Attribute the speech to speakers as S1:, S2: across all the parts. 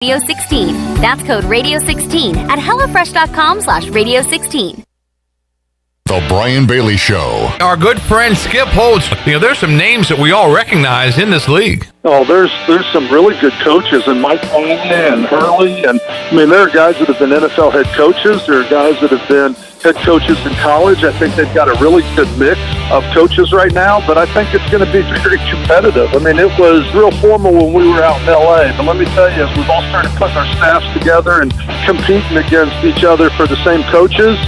S1: Radio 16. That's code Radio 16 at HelloFresh.com/Radio16.
S2: The Brian Bailey Show.
S3: Our good friend Skip Holtz. There's some names that we all recognize in this league.
S4: Oh, there's some really good coaches, and Mike Conley and Hurley, and there are guys that have been NFL head coaches. There are guys that have been head coaches in college. I think they've got a really good mix of coaches right now, but I think it's going to be very competitive. It was real formal when we were out in L.A., but let me tell you, as we've all started putting our staffs together and competing against each other for the same coaches,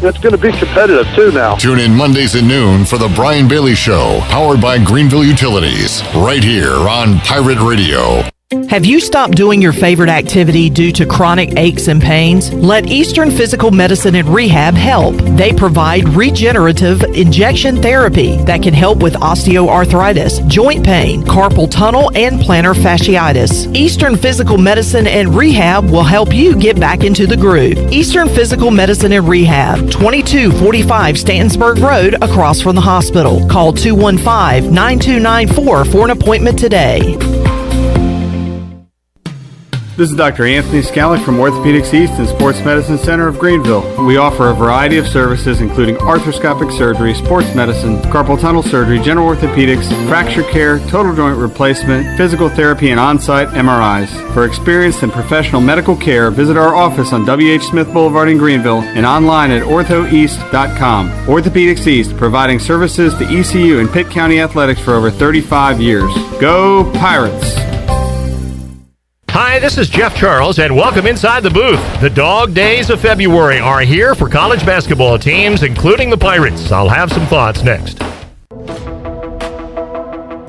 S4: it's going to be competitive too now.
S2: Tune in Mondays at noon for The Brian Bailey Show, powered by Greenville Utilities, right here on Pirate Radio.
S5: Have you stopped doing your favorite activity due to chronic aches and pains? Let Eastern Physical Medicine and Rehab help. They provide regenerative injection therapy that can help with osteoarthritis, joint pain, carpal tunnel, and plantar fasciitis. Eastern Physical Medicine and Rehab will help you get back into the groove. Eastern Physical Medicine and Rehab, 2245 Stantonsburg Road, across from the hospital. Call 215-9294 for an appointment today.
S6: This is Dr. Anthony Scally from Orthopedics East and Sports Medicine Center of Greenville. We offer a variety of services including arthroscopic surgery, sports medicine, carpal tunnel surgery, general orthopedics, fracture care, total joint replacement, physical therapy, and on-site MRIs. For experienced and professional medical care, visit our office on W.H. Smith Boulevard in Greenville and online at orthoeast.com. Orthopedics East, providing services to ECU and Pitt County athletics for over 35 years. Go Pirates!
S7: Hi, this is Jeff Charles, and welcome inside the booth. The dog days of February are here for college basketball teams, including the Pirates. I'll have some thoughts next.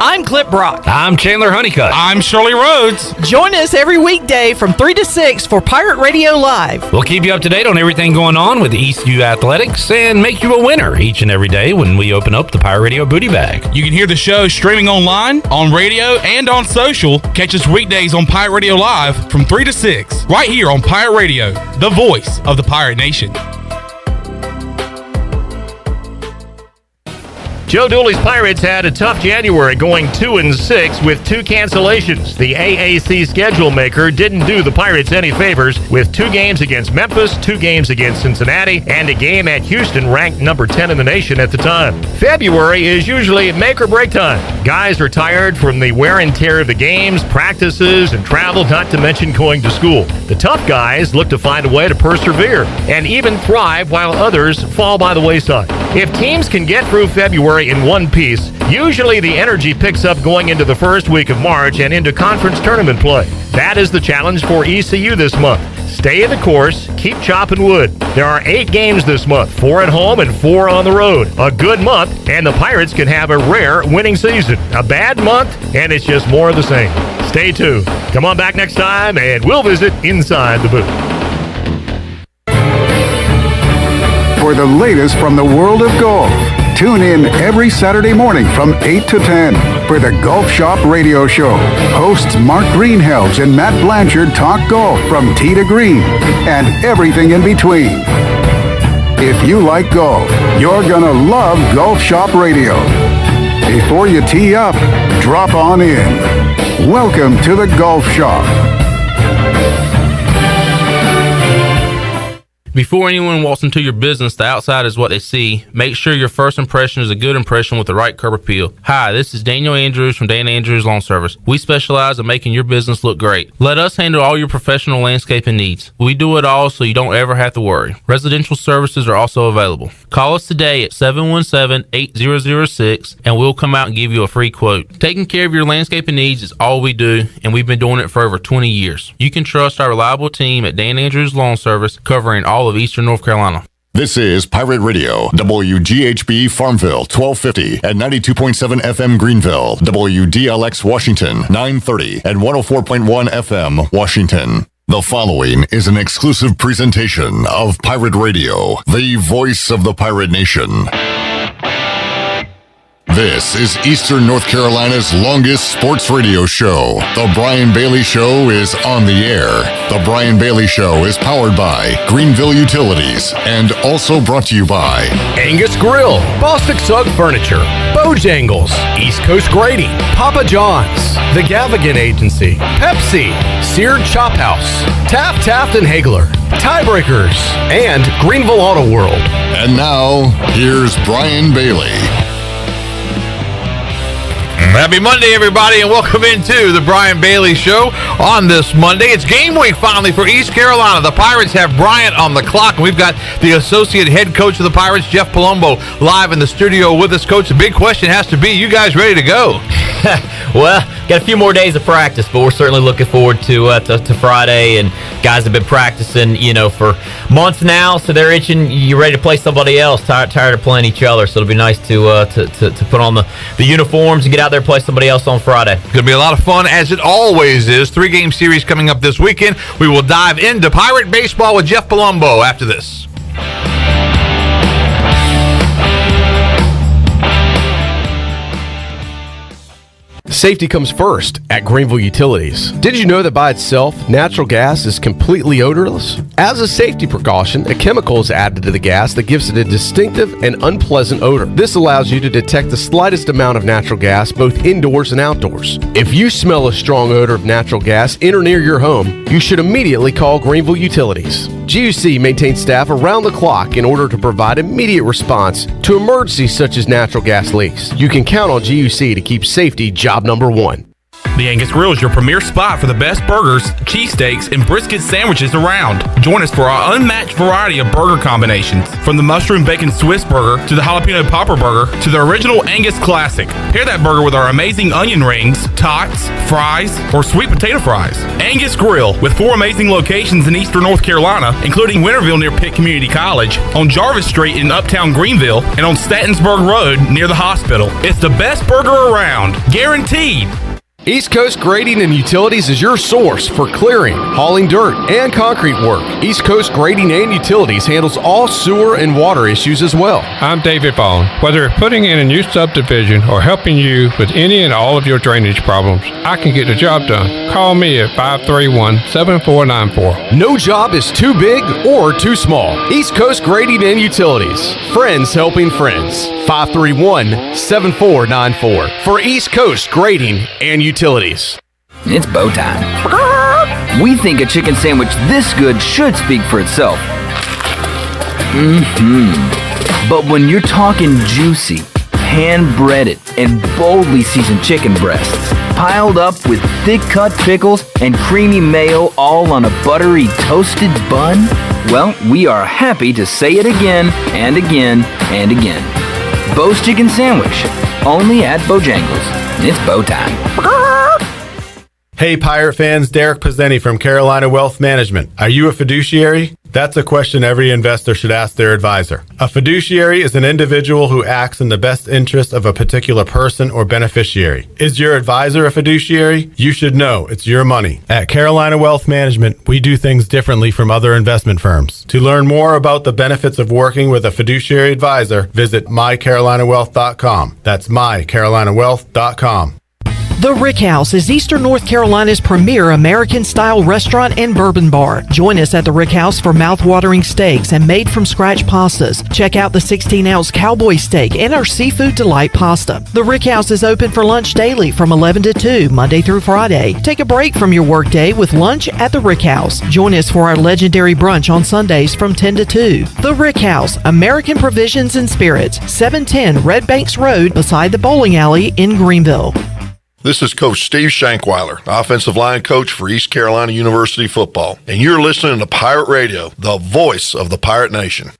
S5: I'm Clip Brock.
S3: I'm Chandler Honeycutt.
S8: I'm Shirley Rhodes.
S5: Join us every weekday from 3 to 6 for Pirate Radio Live.
S8: We'll keep you up to date on everything going on with ECU athletics and make you a winner each and every day when we open up the Pirate Radio Booty Bag.
S9: You can hear the show streaming online, on radio, and on social. Catch us weekdays on Pirate Radio Live from 3 to 6, right here on Pirate Radio, the voice of the Pirate Nation.
S7: Joe Dooley's Pirates had a tough January, going 2-6 with 2 cancellations. The AAC schedule maker didn't do the Pirates any favors with 2 games against Memphis, 2 games against Cincinnati, and a game at Houston ranked number 10 in the nation at the time. February is usually make or break time. Guys are tired from the wear and tear of the games, practices, and travel, not to mention going to school. The tough guys look to find a way to persevere and even thrive while others fall by the wayside. If teams can get through February in one piece, usually the energy picks up going into the first week of March and into conference tournament play. That is the challenge for ECU this month. Stay the course, keep chopping wood. There are 8 games this month, 4 at home and 4 on the road. A good month, and the Pirates can have a rare winning season. A bad month, and it's just more of the same. Stay tuned. Come on back next time, and we'll visit Inside the Booth.
S10: For the latest from the world of golf, tune in every Saturday morning from 8 to 10 for the Golf Shop Radio Show. Hosts Mark Greenhelms and Matt Blanchard talk golf from tee to green and everything in between. If you like golf, you're gonna love Golf Shop Radio. Before you tee up, drop on in. Welcome to the Golf Shop.
S11: Before anyone walks into your business, the outside is what they see. Make sure your first impression is a good impression with the right curb appeal. Hi, this is Daniel Andrews from Dan Andrews Lawn Service. We specialize in making your business look great. Let us handle all your professional landscaping needs. We do it all so you don't ever have to worry. Residential services are also available. Call us today at 717-8006 and we'll come out and give you a free quote. Taking care of your landscaping needs is all we do, and we've been doing it for over 20 years. You can trust our reliable team at Dan Andrews Lawn Service, covering all of Eastern North Carolina.
S2: This is Pirate Radio, WGHB Farmville, 1250 and 92.7 FM Greenville, WDLX Washington, 930 and 104.1 FM Washington. The following is an exclusive presentation of Pirate Radio, the voice of the Pirate Nation. This is Eastern North Carolina's longest sports radio show. The Brian Bailey Show is on the air. The Brian Bailey Show is powered by Greenville Utilities and also brought to you by
S12: Angus Grill, Bostic Sugg Furniture, Bojangles, East Coast Grading, Papa John's, The Gavigan Agency, Pepsi, Seared Chop House, Taft and Hagler, Tiebreakers, and Greenville Auto World.
S2: And now, here's Brian Bailey.
S3: Happy Monday, everybody, and welcome into the Brian Bailey Show on this Monday. It's game week finally for East Carolina. The Pirates have Bryant on the clock, and we've got the associate head coach of the Pirates, Jeff Palumbo, live in the studio with us. Coach, the big question has to be, you guys ready to go?
S13: Well, got a few more days of practice, but we're certainly looking forward to Friday. And guys have been practicing, for months now, so they're itching. You're ready to play somebody else, tired of playing each other. So it'll be nice to put on the uniforms and get out there and play somebody else on Friday.
S3: It's going to be a lot of fun, as it always is. 3-game series coming up this weekend. We will dive into Pirate baseball with Jeff Palumbo after this.
S12: Safety comes first at Greenville Utilities. Did you know that by itself, natural gas is completely odorless? As a safety precaution, a chemical is added to the gas that gives it a distinctive and unpleasant odor. This allows you to detect the slightest amount of natural gas both indoors and outdoors. If you smell a strong odor of natural gas in or near your home, you should immediately call Greenville Utilities. GUC maintains staff around the clock in order to provide immediate response to emergencies such as natural gas leaks. You can count on GUC to keep safety job number one.
S9: The Angus Grill is your premier spot for the best burgers, cheesesteaks, and brisket sandwiches around. Join us for our unmatched variety of burger combinations, from the mushroom bacon Swiss burger to the jalapeno popper burger to the original Angus classic. Pair that burger with our amazing onion rings, tots, fries, or sweet potato fries. Angus Grill, with 4 amazing locations in Eastern North Carolina, including Winterville near Pitt Community College, on Jarvis Street in Uptown Greenville, and on Statensburg Road near the hospital. It's the best burger around, guaranteed.
S12: East Coast Grading and Utilities is your source for clearing, hauling dirt, and concrete work. East Coast Grading and Utilities handles all sewer and water issues as well.
S14: I'm David Vaughn. Whether putting in a new subdivision or helping you with any and all of your drainage problems, I can get the job done. Call me at 531-7494.
S12: No job is too big or too small. East Coast Grading and Utilities. Friends helping friends. 531-7494 for East Coast Grading and Utilities.
S15: It's bow time. We think a chicken sandwich this good should speak for itself. But when you're talking juicy, hand-breaded, and boldly seasoned chicken breasts, piled up with thick-cut pickles and creamy mayo all on a buttery toasted bun, well, we are happy to say it again and again and again. Bo's Chicken Sandwich, only at Bojangles. It's bow time.
S16: Hey Pirate fans, Derek Pizzeni from Carolina Wealth Management. Are you a fiduciary? That's a question every investor should ask their advisor. A fiduciary is an individual who acts in the best interest of a particular person or beneficiary. Is your advisor a fiduciary? You should know it's your money. At Carolina Wealth Management, we do things differently from other investment firms. To learn more about the benefits of working with a fiduciary advisor, visit mycarolinawealth.com. That's mycarolinawealth.com.
S5: The Rick House is Eastern North Carolina's premier American-style restaurant and bourbon bar. Join us at the Rick House for mouth-watering steaks and made-from-scratch pastas. Check out the 16-ounce cowboy steak and our seafood delight pasta. The Rick House is open for lunch daily from 11 to 2, Monday through Friday. Take a break from your workday with lunch at the Rick House. Join us for our legendary brunch on Sundays from 10 to 2. The Rick House, American Provisions and Spirits, 710 Red Banks Road beside the bowling alley in Greenville.
S17: This is Coach Steve Shankweiler, offensive line coach for East Carolina University football, and you're listening to Pirate Radio, the voice of the Pirate Nation.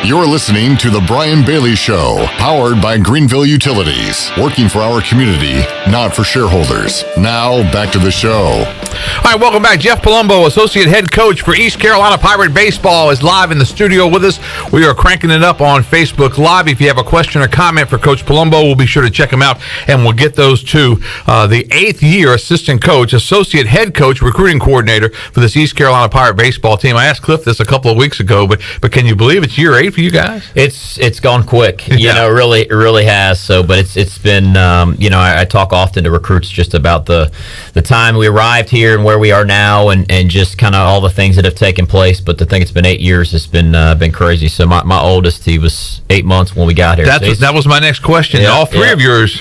S2: You're listening to The Brian Bailey Show, powered by Greenville Utilities, working for our community, not for shareholders. Now, back to the show.
S3: All right, welcome back. Jeff Palumbo, Associate Head Coach for East Carolina Pirate Baseball, is live in the studio with us. We are cranking it up on Facebook Live. If you have a question or comment for Coach Palumbo, we'll be sure to check him out, and we'll get those to the 8th-year assistant coach, associate head coach, recruiting coordinator for this East Carolina Pirate Baseball team. I asked Cliff this a couple of weeks ago, but can you believe it's year 8 for you guys?
S13: It's gone quick. You know, it really has. So, but it's been I talk often to recruits just about the time we arrived here and where we are now, and just kind of all the things that have taken place. But to think it's been 8 years, it's been crazy. So my oldest, he was 8 months when we got here.
S3: That was my next question. All three of yours,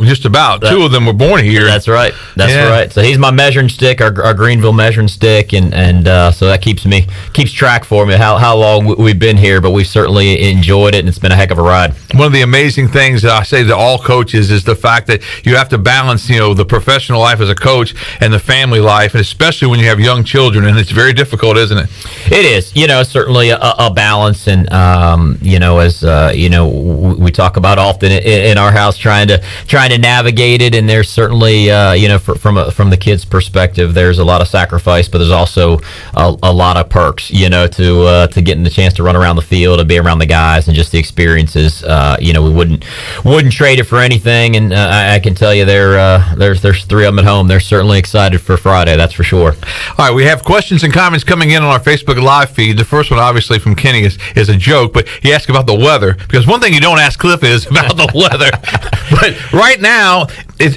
S3: just about. 2 of them were born here.
S13: That's right. That's right. So he's my measuring stick, our Greenville measuring stick, and so that keeps track for me how long we've been here. But we've certainly enjoyed it, and it's been a heck of a ride.
S3: One of the amazing things that I say to all coaches is the fact that you have to balance, the professional life as a coach and the family life, and especially when you have young children, and it's very difficult, isn't it?
S13: It is. Certainly a balance, and as we talk about often in our house, trying to navigate it. And there's certainly from the kids' perspective, there's a lot of sacrifice, but there's also a lot of perks, to getting the chance to run around the field and be around the guys, and just the experiences. We wouldn't trade it for anything. And I can tell you, there's 3 of them at home. They're certainly excited for Friday, that's for sure.
S3: All right, we have questions and comments coming in on our Facebook Live feed. The first one, obviously, from Kenny is a joke, but he asked about the weather, because one thing you don't ask Cliff is about the weather. But right now,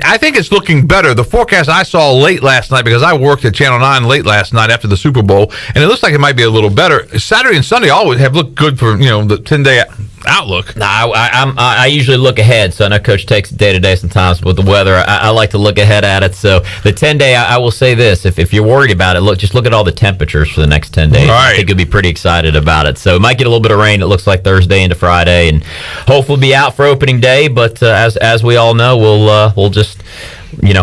S3: I think it's looking better. The forecast I saw late last night, because I worked at Channel 9 late last night after the Super Bowl, and it looks like it might be a little better. Saturday and Sunday always have looked good for the 10-day outlook.
S13: I usually look ahead, so I know Coach takes it day to day sometimes. But with the weather, I like to look ahead at it. So the 10-day, I will say this: if you're worried about it, just look at all the temperatures for the next 10 days. Right. I think you'll be pretty excited about it. So it might get a little bit of rain. It looks like Thursday into Friday, and hopefully be out for opening day. But as we all know, we'll just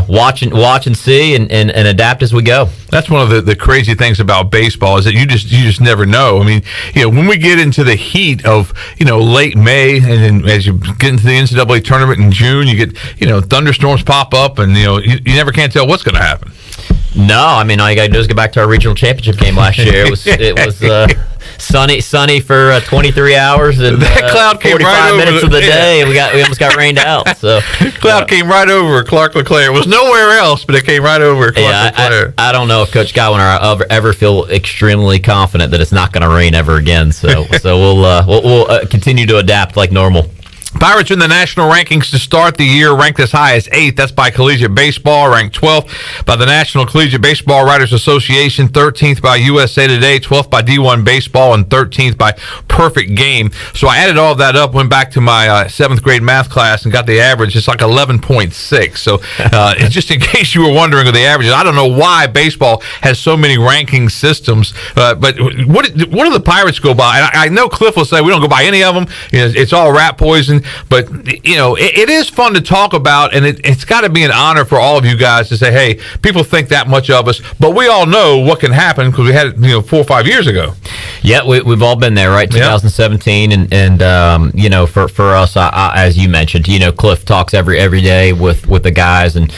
S13: watch and see and adapt as we go.
S3: That's one of the crazy things about baseball, is that you just never know. I mean, when we get into the heat of late May, and then as you get into the NCAA tournament in June, you get thunderstorms pop up, and you never can't tell what's going to happen.
S13: No, I mean, all you got to do is go back to our regional championship game last year. It was sunny for 23 hours, and
S3: that cloud came
S13: 45
S3: right
S13: minutes
S3: over
S13: of the day. We almost got rained out. So
S3: cloud came right over Clark LeClaire. It was nowhere else, but it came right over Clark LeClaire.
S13: I don't know if Coach Godwin or I ever feel extremely confident that it's not going to rain ever again. So we'll continue to adapt like normal.
S3: Pirates in the national rankings to start the year, ranked as high as 8th. That's by Collegiate Baseball, ranked 12th by the National Collegiate Baseball Writers Association, 13th by USA Today, 12th by D1 Baseball, and 13th by Perfect Game. So I added all of that up, went back to my 7th grade math class, and got the average. It's like 11.6. So it's just in case you were wondering of the averages. I don't know why baseball has so many ranking systems, but what do the Pirates go by? And I know Cliff will say we don't go by any of them. It's all rat poison. But, it is fun to talk about, and it's got to be an honor for all of you guys to say, hey, people think that much of us, but we all know what can happen because we had it, 4 or 5 years ago.
S13: Yeah, we've all been there, right? 2017, and for us, as you mentioned, Cliff talks every day with the guys, and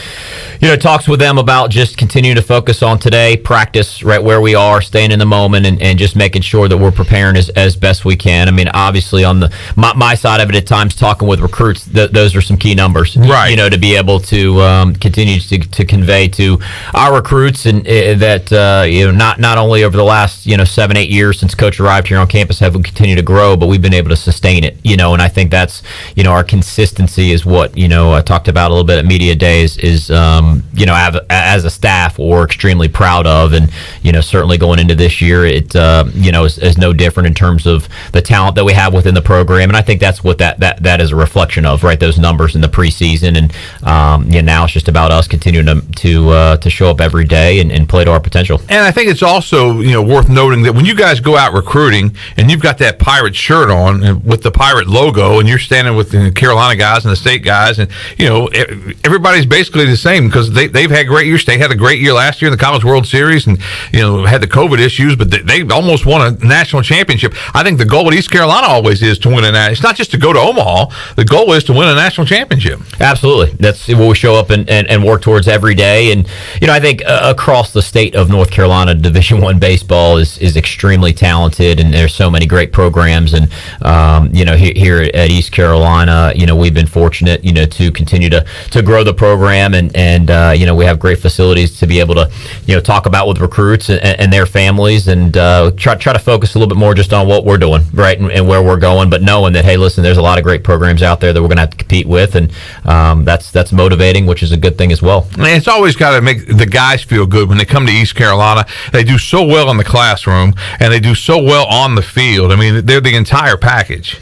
S13: talks with them about just continuing to focus on today, practice right where we are, staying in the moment, and just making sure that we're preparing as best we can. I mean, obviously on my side of it, at times talking with recruits, those are some key numbers, right? To be able to continue to convey to our recruits, and that not only over the last 7-8 years since Coach arrived here on campus have we continued to grow, but we've been able to sustain it. And I think that's our consistency is what I talked about a little bit at media days is as a staff we're extremely proud of, and certainly going into this year it is no different in terms of the talent that we have within the program, and I think that's what that is a reflection of, right? Those numbers in the preseason, and now it's just about us continuing to show up every day and play to our potential.
S3: And I think it's also worth noting that when you guys go out recruiting and you've got that Pirate shirt on and with the Pirate logo, and you're standing with the Carolina guys and the state guys, and everybody's basically the same because they've had great years. State had a great year last year in the College World Series, and had the COVID issues, but they almost won a national championship. I think the goal at East Carolina always is to win it's not just to go to Omaha. The goal is to win a national championship.
S13: Absolutely. That's what we show up and work towards every day. And, I think across the state of North Carolina, Division I baseball is extremely talented, and there's so many great programs. And, here at East Carolina, we've been fortunate, to continue to grow the program. And we have great facilities to be able to, talk about with recruits and their families, and try to focus a little bit more just on what we're doing, right, and where we're going, but knowing that, hey, listen, there's a lot of great programs out there that we're going to have to compete with, and that's motivating, which is a good thing as well.
S3: And it's always got to make the guys feel good when they come to East Carolina. They do so well in the classroom, and they do so well on the field. I mean, they're the entire package.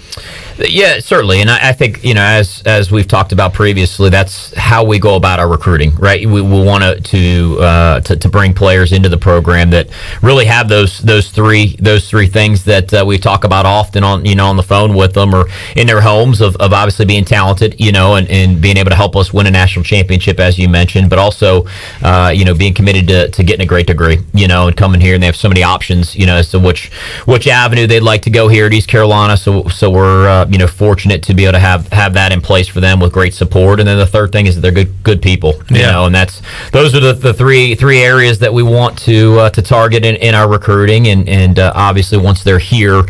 S13: Yeah, certainly, and I think as we've talked about previously, that's how we go about our recruiting, right? We want to bring players into the program that really have those three things that we talk about often on the phone with them or in their homes of obviously being talented, and being able to help us win a national championship, as you mentioned, but also being committed to getting a great degree, and coming here, and they have so many options, as to which avenue they'd like to go here at East Carolina. So we're fortunate to be able to have that in place for them with great support. And then the third thing is that they're good people, and those are the three areas that we want to target in our recruiting. And obviously once they're here,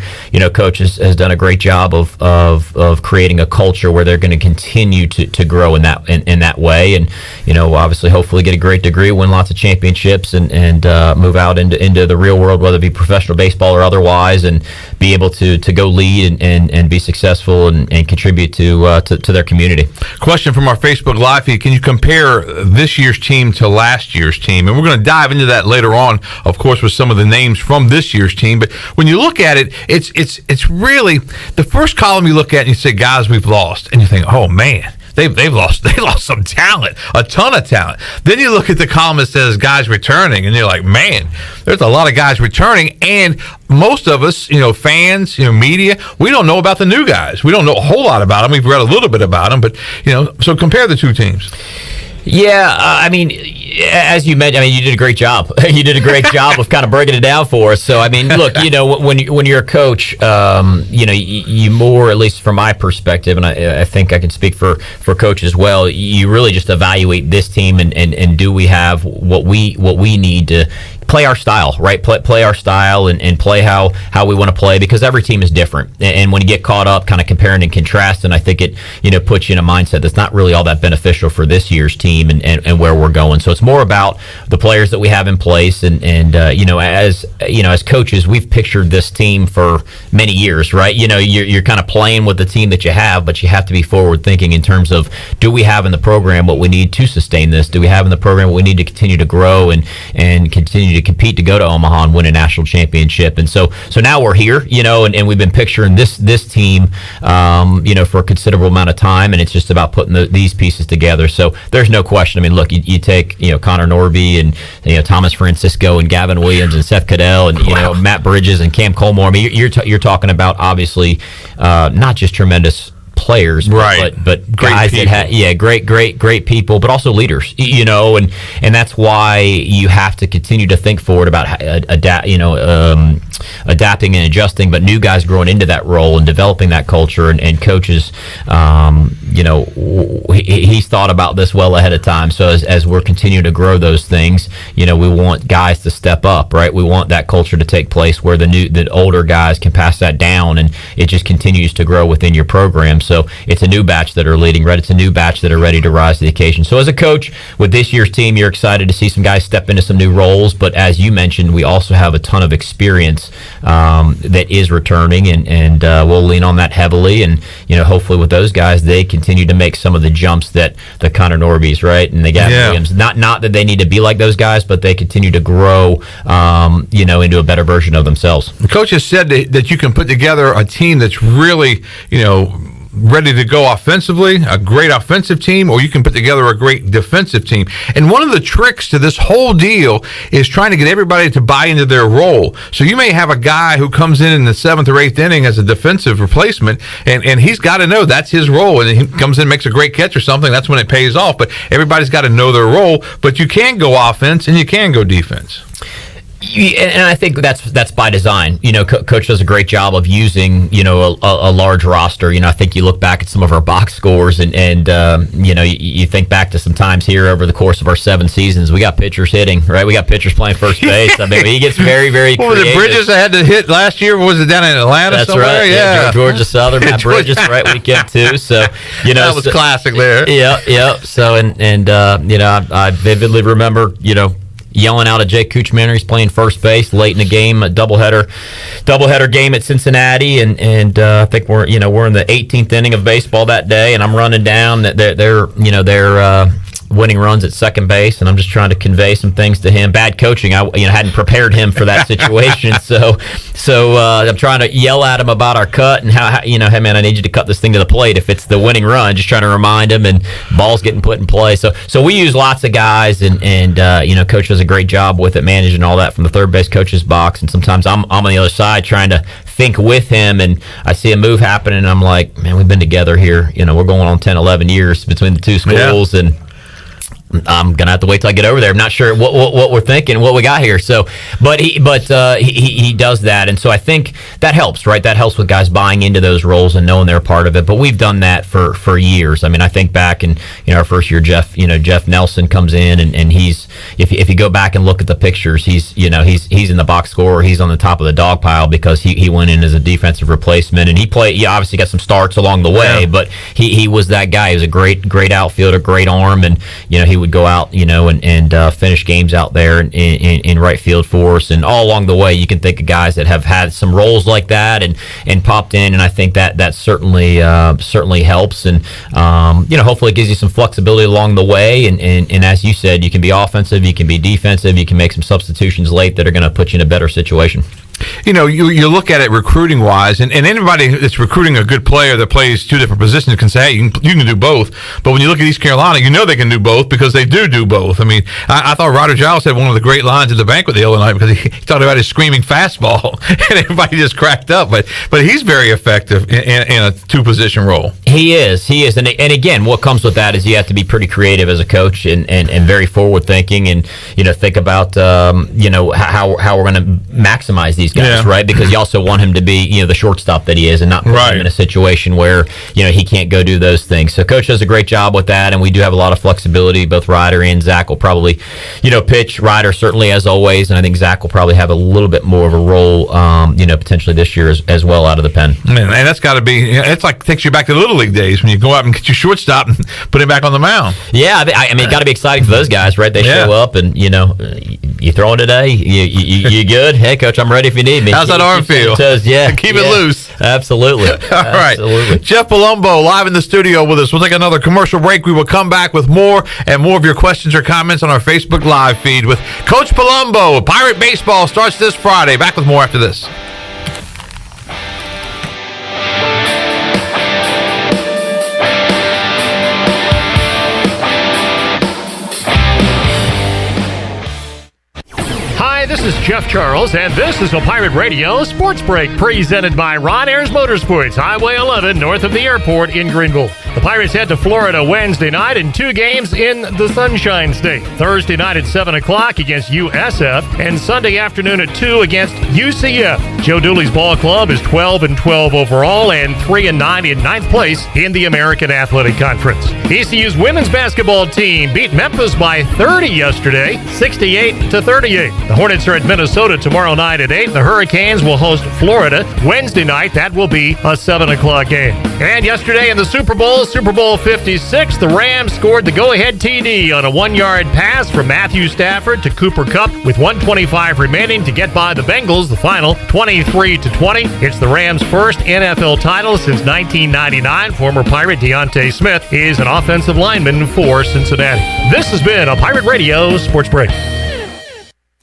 S13: Coach has done a great job of creating a culture where they're going to continue to grow in that way. And obviously hopefully get a great degree, win lots of championships, and move out into the real world, whether it be professional baseball or otherwise, and be able to go lead and be successful and contribute to their community.
S3: Question from our Facebook Live feed: can you compare this year's team to last year's team? And we're going to dive into that later on, of course, with some of the names from this year's team. But when you look at it, it's really the first column you look at and you say, guys, we've lost, and you think, oh man, they lost some talent, a ton of talent. Then you look at the column that says guys returning, and you're like, man, there's a lot of guys returning. And most of us, fans, media, we don't know about the new guys. We don't know a whole lot about them. We've read a little bit about them, but so compare the two teams.
S13: Yeah, as you mentioned, you did a great job. You did a great job of kind of breaking it down for us. So, look, when you're a coach, you more, at least from my perspective, and I think I can speak for coaches as well, you really just evaluate this team and do we have what we need to play our style, right? Play our style and play how we want to play, because every team is different. And when you get caught up kind of comparing and contrasting, I think it puts you in a mindset that's not really all that beneficial for this year's team and where we're going. So it's more about the players that we have in place, and as coaches, we've pictured this team for many years, right? You're kind of playing with the team that you have, but you have to be forward thinking in terms of, do we have in the program what we need to sustain this? Do we have in the program what we need to continue to grow and continue to compete to go to Omaha and win a national championship? And so now we're here, and we've been picturing this team, for a considerable amount of time, and it's just about putting these pieces together. So there's no question. Look, you take Connor Norby and Thomas Francisco and Gavin Williams and Seth Cadell and Matt Bridges and Cam Colmore. You're talking about obviously not just tremendous players,
S3: right?
S13: But guys that have great people, but also leaders, and that's why you have to continue to think forward about adapting and adjusting, but new guys growing into that role and developing that culture, and coaches, he's thought about this well ahead of time. So as we're continuing to grow those things, we want guys to step up, right? We want that culture to take place where the older guys can pass that down, and it just continues to grow within your program. So it's a new batch that are leading, right? It's a new batch that are ready to rise to the occasion. So as a coach with this year's team, you're excited to see some guys step into some new roles. But as you mentioned, we also have a ton of experience that is returning, and we'll lean on that heavily. And hopefully with those guys, they continue to make some of the jumps that the Connor Norbys, right, and the Gavin Williams. Not that they need to be like those guys, but they continue to grow, into a better version of themselves.
S3: The coach has said that you can put together a team that's really, ready to go offensively, a great offensive team, or you can put together a great defensive team. And one of the tricks to this whole deal is trying to get everybody to buy into their role. So you may have a guy who comes in the 7th or 8th inning as a defensive replacement, and he's got to know that's his role. And he comes in, makes a great catch or something, that's when it pays off. But everybody's got to know their role. But you can go offense and you can go defense.
S13: And I think that's by design. Coach does a great job of using, a large roster. I think you look back at some of our box scores and you think back to some times here over the course of our 7 seasons, we got pitchers hitting, right? We got pitchers playing first base. I mean, he gets very, very creative.
S3: What was it, Bridges I had to hit last year? Was it down in Atlanta
S13: That's
S3: somewhere?
S13: Right. Yeah. Georgia Southern, Matt Bridges, right weekend too. So,
S3: that was classic there.
S13: Yeah. So, I vividly remember, yelling out at Jake Kuchman. He's playing first base late in the game, a doubleheader game at Cincinnati, and I think we're in the 18th inning of baseball that day, and I'm running down. They're winning runs at second base, and I'm just trying to convey some things to him. Bad coaching. I hadn't prepared him for that situation, so I'm trying to yell at him about our cut and how hey man, I need you to cut this thing to the plate if it's the winning run. Just trying to remind him, and balls getting put in play. So we use lots of guys, and coach does a great job with it, managing all that from the third base coach's box. And sometimes I'm on the other side trying to think with him, and I see a move happening, and I'm like, man, we've been together here. We're going on 10, 11 years between the two schools, and I'm gonna have to wait till I get over there. I'm not sure what we're thinking, what we got here. So, but he does that, and so I think that helps, right? That helps with guys buying into those roles and knowing they're a part of it. But we've done that for years. I mean, I think back in our first year, Jeff Nelson comes in, and he's if you go back and look at the pictures, he's in the box score, he's on the top of the dog pile because he went in as a defensive replacement, and he obviously got some starts along the way, but he was that guy. He was a great outfielder, great arm, and he would go out, and finish games out there in right field for us. And all along the way, you can think of guys that have had some roles like that and popped in. And I think that certainly helps. And hopefully it gives you some flexibility along the way. And as you said, you can be offensive, you can be defensive, you can make some substitutions late that are going to put you in a better situation.
S3: You look at it recruiting wise, and anybody that's recruiting a good player that plays 2 different positions can say, hey, you can do both. But when you look at East Carolina, they can do both because they do both. I mean, I thought Ryder Giles had one of the great lines at the banquet the other night because he talked about his screaming fastball, and everybody just cracked up. But he's very effective in a 2-position role. He is, and again, what comes with that is you have to be pretty creative as a coach and very forward thinking, and think about how we're going to maximize these guys, right? Because you also want him to be, the shortstop that he is, and not put him in a situation where, he can't go do those things. So Coach does a great job with that, and we do have a lot of flexibility. Both Ryder and Zach will probably, pitch. Ryder certainly, as always, and I think Zach will probably have a little bit more of a role, potentially this year as well out of the pen. Man, and that's got to be, it's like takes you back to the Little League days when you go out and get your shortstop and put him back on the mound. Yeah, I mean, it got to be exciting for those guys, right? They show up and, you throwing today? You good? Hey, Coach, I'm ready if you need me. How's that arm feel? Keep it loose. Absolutely. All right. Absolutely. Jeff Palumbo live in the studio with us. We'll take another commercial break. We will come back with more of your questions or comments on our Facebook Live feed with Coach Palumbo. Pirate Baseball starts this Friday. Back with more after this.
S7: This is Jeff Charles, and this is a Pirate Radio Sports Break presented by Ron Ayers Motorsports, Highway 11, north of the airport in Greenville. The Pirates head to Florida Wednesday night in 2 games in the Sunshine State. Thursday night at 7 o'clock against USF, and Sunday afternoon at 2 against UCF. Joe Dooley's ball club is 12-12 overall and 3-9 in 9th place in the American Athletic Conference. ECU's women's basketball team beat Memphis by 30 yesterday, 68-38. The Hornets are at Minnesota tomorrow night at 8. The Hurricanes will host Florida Wednesday night. That will be a 7 o'clock game. And yesterday in the Super Bowl 56, the Rams scored the go-ahead TD on a 1-yard pass from Matthew Stafford to Cooper Kupp with 1:25 remaining to get by the Bengals. The final 23-20. It's the Rams' first NFL title since 1999. Former Pirate Deontay Smith is an offensive lineman for Cincinnati. This has been a Pirate Radio Sports Break.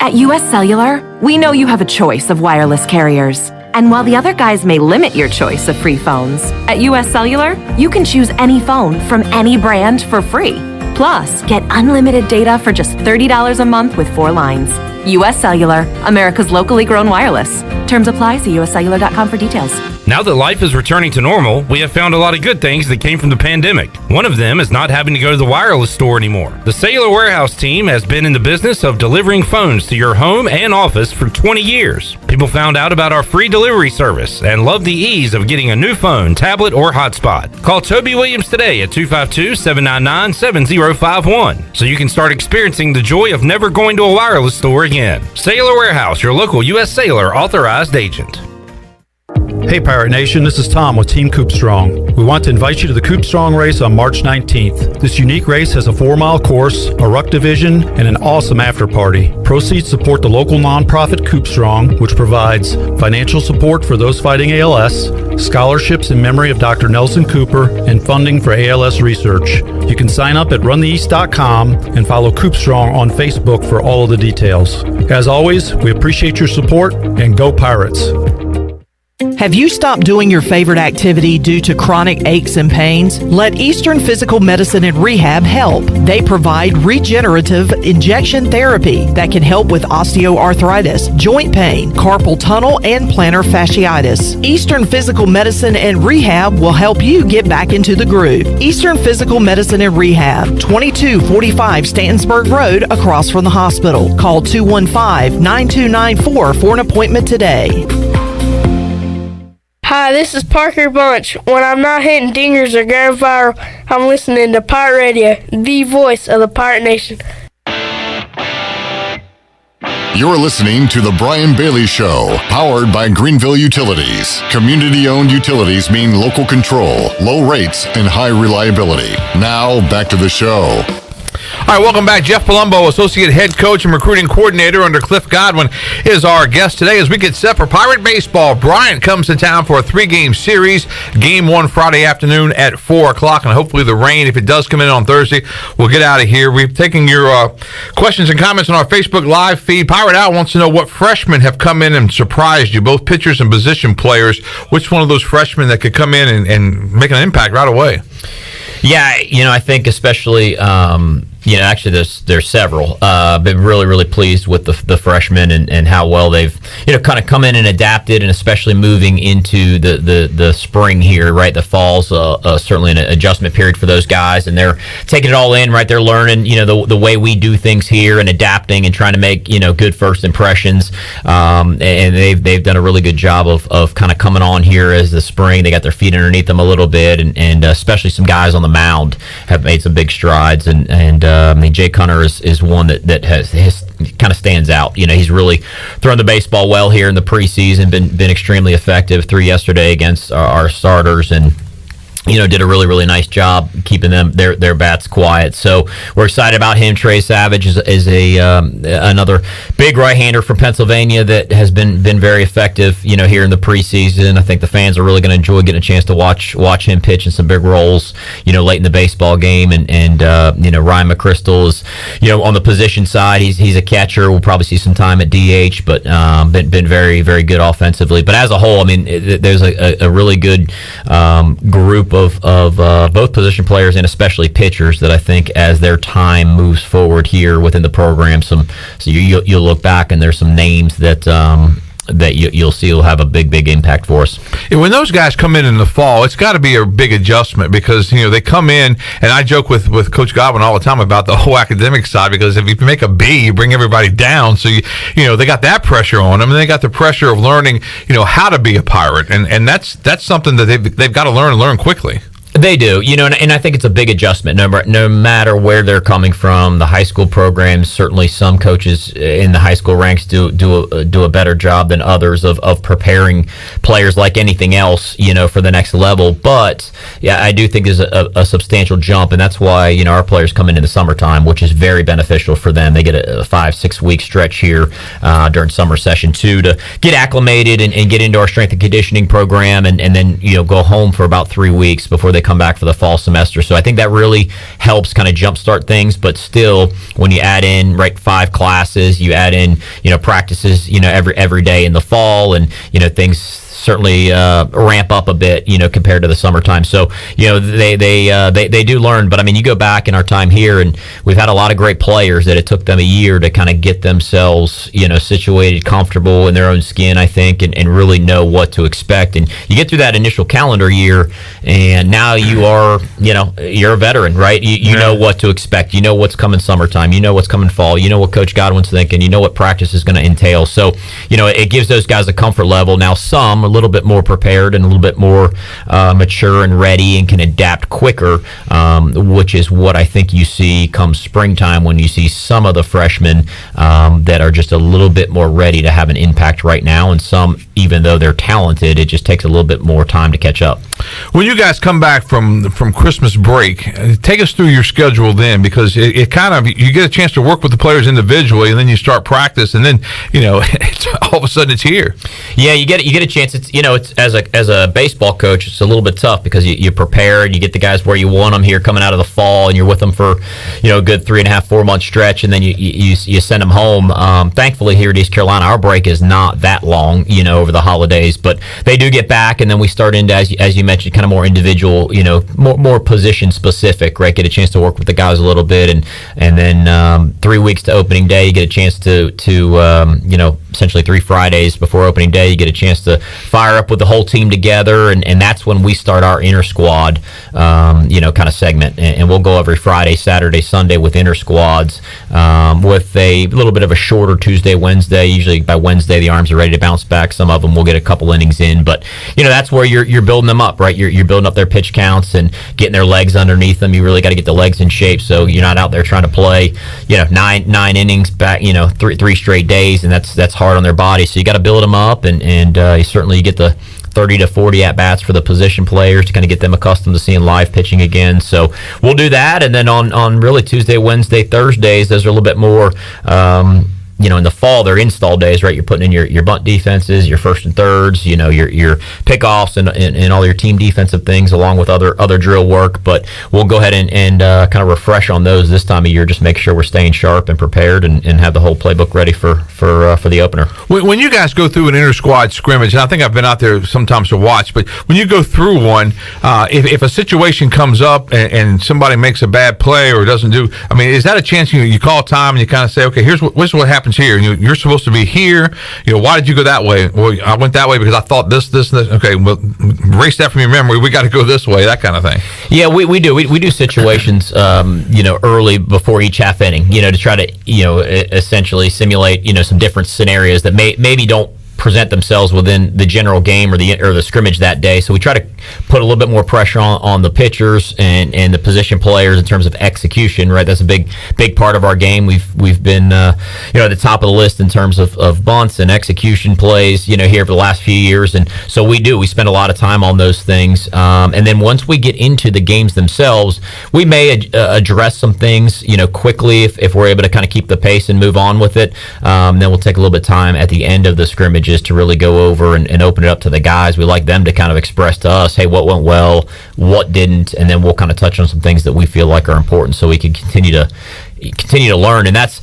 S18: At U.S. Cellular, we know you have a choice of wireless carriers. And while the other guys may limit your choice of free phones, at US Cellular, you can choose any phone from any brand for free. Plus, get unlimited data for just $30 a month with 4 lines. US Cellular, America's locally grown wireless. Terms apply. See uscellular.com for details.
S8: Now that life is returning to normal, we have found a lot of good things that came from the pandemic. One of them is not having to go to the wireless store anymore. The Cellular Warehouse team has been in the business of delivering phones to your home and office for 20 years. People found out about our free delivery service and love the ease of getting a new phone, tablet, or hotspot. Call Toby Williams today at 252-799-7051 so you can start experiencing the joy of never going to a wireless store again. Cellular Warehouse, your local U.S. Cellular authorized agent.
S19: Hey Pirate Nation, this is Tom with Team Coupe Strong. We want to invite you to the Coupe Strong race on March 19th. This unique race has a 4-mile course, a ruck division, and an awesome after party. Proceeds support the local nonprofit Coupe Strong, which provides financial support for those fighting ALS, scholarships in memory of Dr. Nelson Cooper, and funding for ALS research. You can sign up at runtheeast.com and follow Coupe Strong on Facebook for all of the details. As always, we appreciate your support, and go Pirates!
S5: Have you stopped doing your favorite activity due to chronic aches and pains? Let Eastern Physical Medicine and Rehab help. They provide regenerative injection therapy that can help with osteoarthritis, joint pain, carpal tunnel, and plantar fasciitis. Eastern Physical Medicine and Rehab will help you get back into the groove. Eastern Physical Medicine and Rehab, 2245 Stantonsburg Road, across from the hospital. Call 215-9294 for an appointment today.
S20: Hi, this is Parker Bunch. When I'm not hitting dingers or going viral, I'm listening to Pirate Radio, the voice of the Pirate Nation.
S2: You're listening to The Brian Bailey Show, powered by Greenville Utilities. Community-owned utilities mean local control, low rates, and high reliability. Now, back to the show.
S3: All right, welcome back. Jeff Palumbo, Associate Head Coach and Recruiting Coordinator under Cliff Godwin, is our guest today as we get set for Pirate Baseball. Bryant comes to town for a 3-game series. Game 1 Friday afternoon at 4 o'clock, and hopefully the rain, if it does come in on Thursday, we'll get out of here. We're taking your questions and comments on our Facebook Live feed. Pirate Out wants to know what freshmen have come in and surprised you, both pitchers and position players. Which one of those freshmen that could come in and make an impact right away?
S13: Yeah, I think especially, actually there's several. Been really pleased with the freshmen and how well they've, kind of come in and adapted, and especially moving into the spring here, right? The fall's certainly an adjustment period for those guys, and they're taking it all in, right? They're learning, the way we do things here and adapting and trying to make, good first impressions. And they've done a really good job of kind of coming on here as the spring. They got their feet underneath them a little bit, and especially some guys on the mound have made some big strides, and I mean, Jake Hunter is one that has kind of stands out. He's really thrown the baseball well here in the preseason, been extremely effective. 3 yesterday against our starters, and did a really nice job keeping them their bats quiet. So we're excited about him. Trey Savage is another big right-hander from Pennsylvania that has been very effective, here in the preseason. I think the fans are really going to enjoy getting a chance to watch him pitch in some big roles, late in the baseball game. And Ryan McChrystal is, on the position side, he's a catcher. We'll probably see some time at DH, but been very good offensively. But as a whole, I mean, there's a really good group of both position players and especially pitchers that I think as their time moves forward here within the program, so you'll look back and there's some names that you'll see will have a big impact for us.
S3: And when those guys come in the fall, it's got to be a big adjustment because they come in, and I joke with Coach Godwin all the time about the whole academic side, because if you make a B, you bring everybody down. So they got that pressure on them, and they got the pressure of learning how to be a Pirate, and that's something that they've got to learn quickly.
S13: They do, and I think it's a big adjustment. No matter where they're coming from, the high school programs, certainly some coaches in the high school ranks do a better job than others of preparing players like anything else, for the next level. But yeah, I do think there's a substantial jump, and that's why our players come in the summertime, which is very beneficial for them. They get a 5-6 week stretch here during summer session 2 to get acclimated and get into our strength and conditioning program, and then go home for about 3 weeks before they come back for the fall semester. So I think that really helps kind of jumpstart things. But still, when you add in 5 classes, you add in practices every day in the fall, and things certainly ramp up a bit, compared to the summertime. So, they do learn. But I mean, you go back in our time here, and we've had a lot of great players that it took them a year to kind of get themselves, situated, comfortable in their own skin, I think, and really know what to expect. And you get through that initial calendar year, and now you are, you're a veteran, right? You know what to expect. You know what's coming summertime. You know what's coming fall. You know what Coach Godwin's thinking. You know what practice is going to entail. So, it gives those guys a comfort level. Now, some a little bit more prepared and a little bit more mature and ready and can adapt quicker, which is what I think you see come springtime when you see some of the freshmen that are just a little bit more ready to have an impact right now, and some, even though they're talented, it just takes a little bit more time to catch up.
S3: When you guys come back from Christmas break, take us through your schedule then, because it kind of, you get a chance to work with the players individually, and then you start practice, and then it's, all of a sudden it's here.
S13: Yeah, you get a chance. It's it's as a baseball coach, it's a little bit tough because you prepare and you get the guys where you want them here coming out of the fall, and you're with them for a good 3.5-4 month stretch, and then you send them home. Thankfully here at East Carolina, our break is not that long, over the holidays, but they do get back, and then we start into, as you mentioned, kind of more individual, more position specific, right? Get a chance to work with the guys a little bit, and then 3 weeks to opening day, you get a chance to essentially 3 Fridays before opening day, you get a chance to fire up with the whole team together, and that's when we start our inner squad, kind of segment, and we'll go every Friday, Saturday, Sunday with inner squads, with a little bit of a shorter Tuesday, Wednesday. Usually by Wednesday, the arms are ready to bounce back. Some of them will get a couple innings in, but that's where you're building them up, right? You're building up their pitch counts and getting their legs underneath them. You really got to get the legs in shape, so you're not out there trying to play, nine innings back, three straight days, and that's hard on their body. So you got to build them up, and you get the 30 to 40 at-bats for the position players to kind of get them accustomed to seeing live pitching again. So we'll do that, and then on really Tuesday, Wednesday, Thursdays, those are a little bit more in the fall, they're install days, right? You're putting in your bunt defenses, your first and thirds, your pickoffs and all your team defensive things, along with other drill work. But we'll go ahead and kind of refresh on those this time of year, just make sure we're staying sharp and prepared, and have the whole playbook ready for the opener.
S3: When you guys go through an inter-squad scrimmage, and I think I've been out there sometimes to watch, but when you go through one, if a situation comes up and somebody makes a bad play or doesn't do, is that a chance you call time and you kind of say, okay, here's what happens here, and you're supposed to be here. Why did you go that way? Well, I went that way because I thought this. Okay, well, erase that from your memory. We got to go this way. That kind of thing.
S13: Yeah, we do. We do situations, early before each half inning, to try to, essentially simulate, some different scenarios that maybe don't present themselves within the general game or the scrimmage that day. So we try to put a little bit more pressure on the pitchers and the position players in terms of execution, right? That's a big part of our game. We've been at the top of the list in terms of bunts and execution plays, here for the last few years. And so we spend a lot of time on those things. And then once we get into the games themselves, we may address some things, quickly if we're able to kind of keep the pace and move on with it. Then we'll take a little bit of time at the end of the scrimmage to really go over and open it up to the guys. We like them to kind of express to us, hey, what went well, what didn't, and then we'll kind of touch on some things that we feel like are important so we can continue to learn. And that's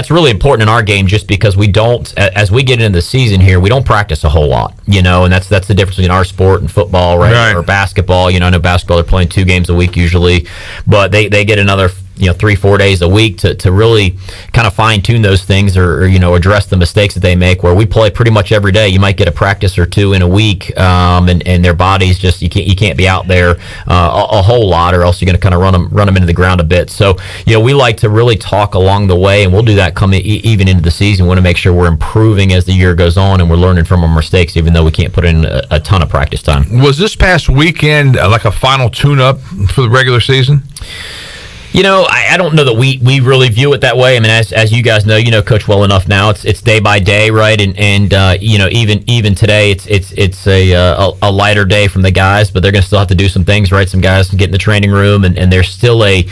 S13: really important in our game, just because we don't, as we get into the season here, we don't practice a whole lot, and that's the difference between our sport and football, right? Or basketball. I know basketball, they're playing 2 games a week usually, but they get another 3-4 days a week to really kind of fine-tune those things or address the mistakes that they make, where we play pretty much every day. You might get a practice or 2 in a week, and their bodies just, you can't be out there a whole lot, or else you're going to kind of run them into the ground a bit. So we like to really talk along the way, and we'll do that coming even into the season. We want to make sure we're improving as the year goes on, and we're learning from our mistakes, even though we can't put in a ton of practice time.
S3: Was this past weekend like a final tune-up for the regular season?
S13: I don't know that we really view it that way. I mean, as you guys know, Coach well enough now. It's day by day, right? And even today, it's a lighter day from the guys, but they're going to still have to do some things, right? Some guys can get in the training room, and there's still a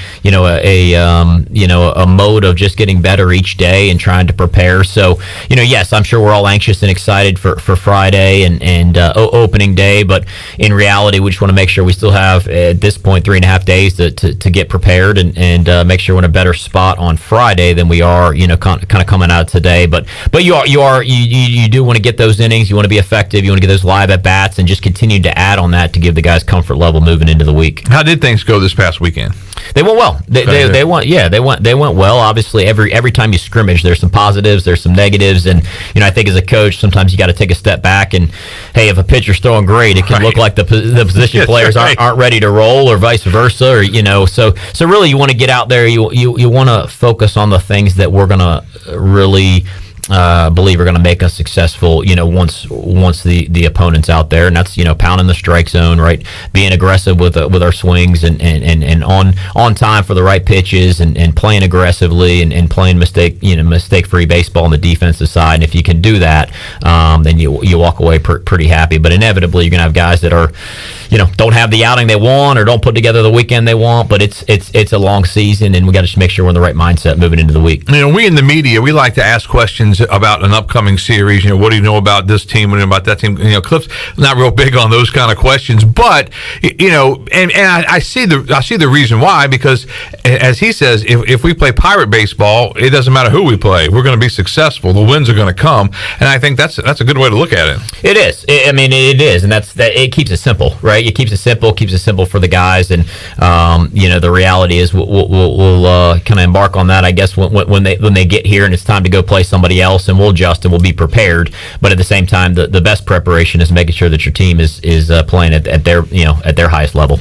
S13: mode of just getting better each day and trying to prepare. So, yes, I'm sure we're all anxious and excited for Friday and opening day, but in reality, we just want to make sure we still have at this point 3.5 days to get prepared and make sure we're in a better spot on Friday than we are, kind of coming out today. But you do want to get those innings. You want to be effective. You want to get those live at bats and just continue to add on that to give the guys comfort level moving into the week.
S3: How did things go this past weekend?
S13: They went well. They went well. Obviously, every time you scrimmage, there's some positives, there's some negatives, and I think as a coach, sometimes you got to take a step back and, hey, if a pitcher's throwing great, it can look like the position players aren't ready to roll, or vice versa, or So really, you want to get out there. You want to focus on the things that we're gonna really believe are going to make us successful, once the opponent's out there, and that's pounding the strike zone, right, being aggressive with our swings and on time for the right pitches and playing aggressively and playing mistake-free baseball on the defensive side. And if you can do that, then you walk away pretty happy. But inevitably, you're going to have guys that are don't have the outing they want or don't put together the weekend they want. But it's a long season, and we got to just make sure we're in the right mindset moving into the week.
S3: We in the media, we like to ask questions about an upcoming series. What do you know about this team? What do you know about that team? Cliff's not real big on those kind of questions, but and I see the reason why, because as he says, if we play Pirate baseball, it doesn't matter who we play. We're going to be successful. The wins are going to come, and I think that's a good way to look at it.
S13: It is. It is, and it keeps it simple, right? It keeps it simple for the guys, and the reality is we'll kind of embark on that, I guess, when they get here and it's time to go play somebody else, and we'll adjust and we'll be prepared. But at the same time, the best preparation is making sure that your team is playing at their highest level.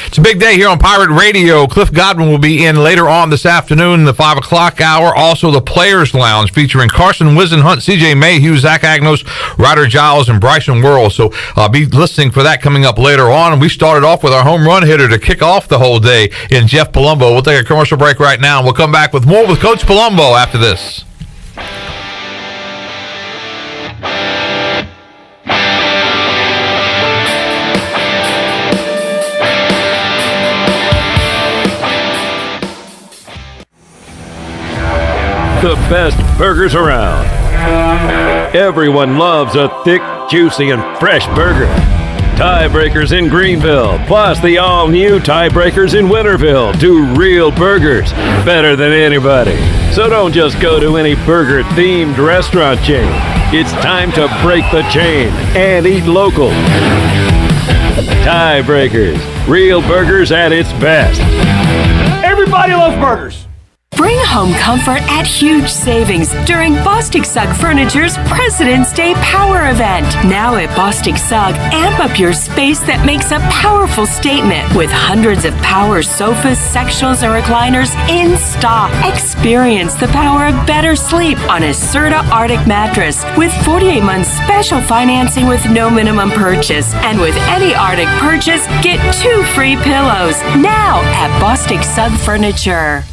S3: It's a big day here on Pirate Radio. Cliff Godwin will be in later on this afternoon, the 5 o'clock hour. Also, the Players Lounge featuring Carson Wisenhunt, CJ Mayhew, Zach Agnos, Ryder Giles, and Bryson Worrell. So be listening for that coming up later on. And we started off with our home run hitter to kick off the whole day in Jeff Palumbo. We'll take a commercial break right now, and we'll come back with more with Coach Palumbo after this.
S21: The best burgers around. Everyone loves a thick, juicy, and fresh burger. Tiebreakers in Greenville, plus the all-new Tiebreakers in Winterville, do real burgers better than anybody. So don't just go to any burger-themed restaurant chain. It's time to break the chain and eat local. Tiebreakers, real burgers at its best. Everybody loves burgers.
S22: Bring home comfort at huge savings during Bostic Sugg Furniture's President's Day Power Event. Now at Bostic Sugg, amp up your space that makes a powerful statement with hundreds of power sofas, sectionals, and recliners in stock. Experience the power of better sleep on a Serta Arctic mattress with 48 months special financing with no minimum purchase. And with any Arctic purchase, get 2 free pillows. Now at Bostic Sugg Furniture.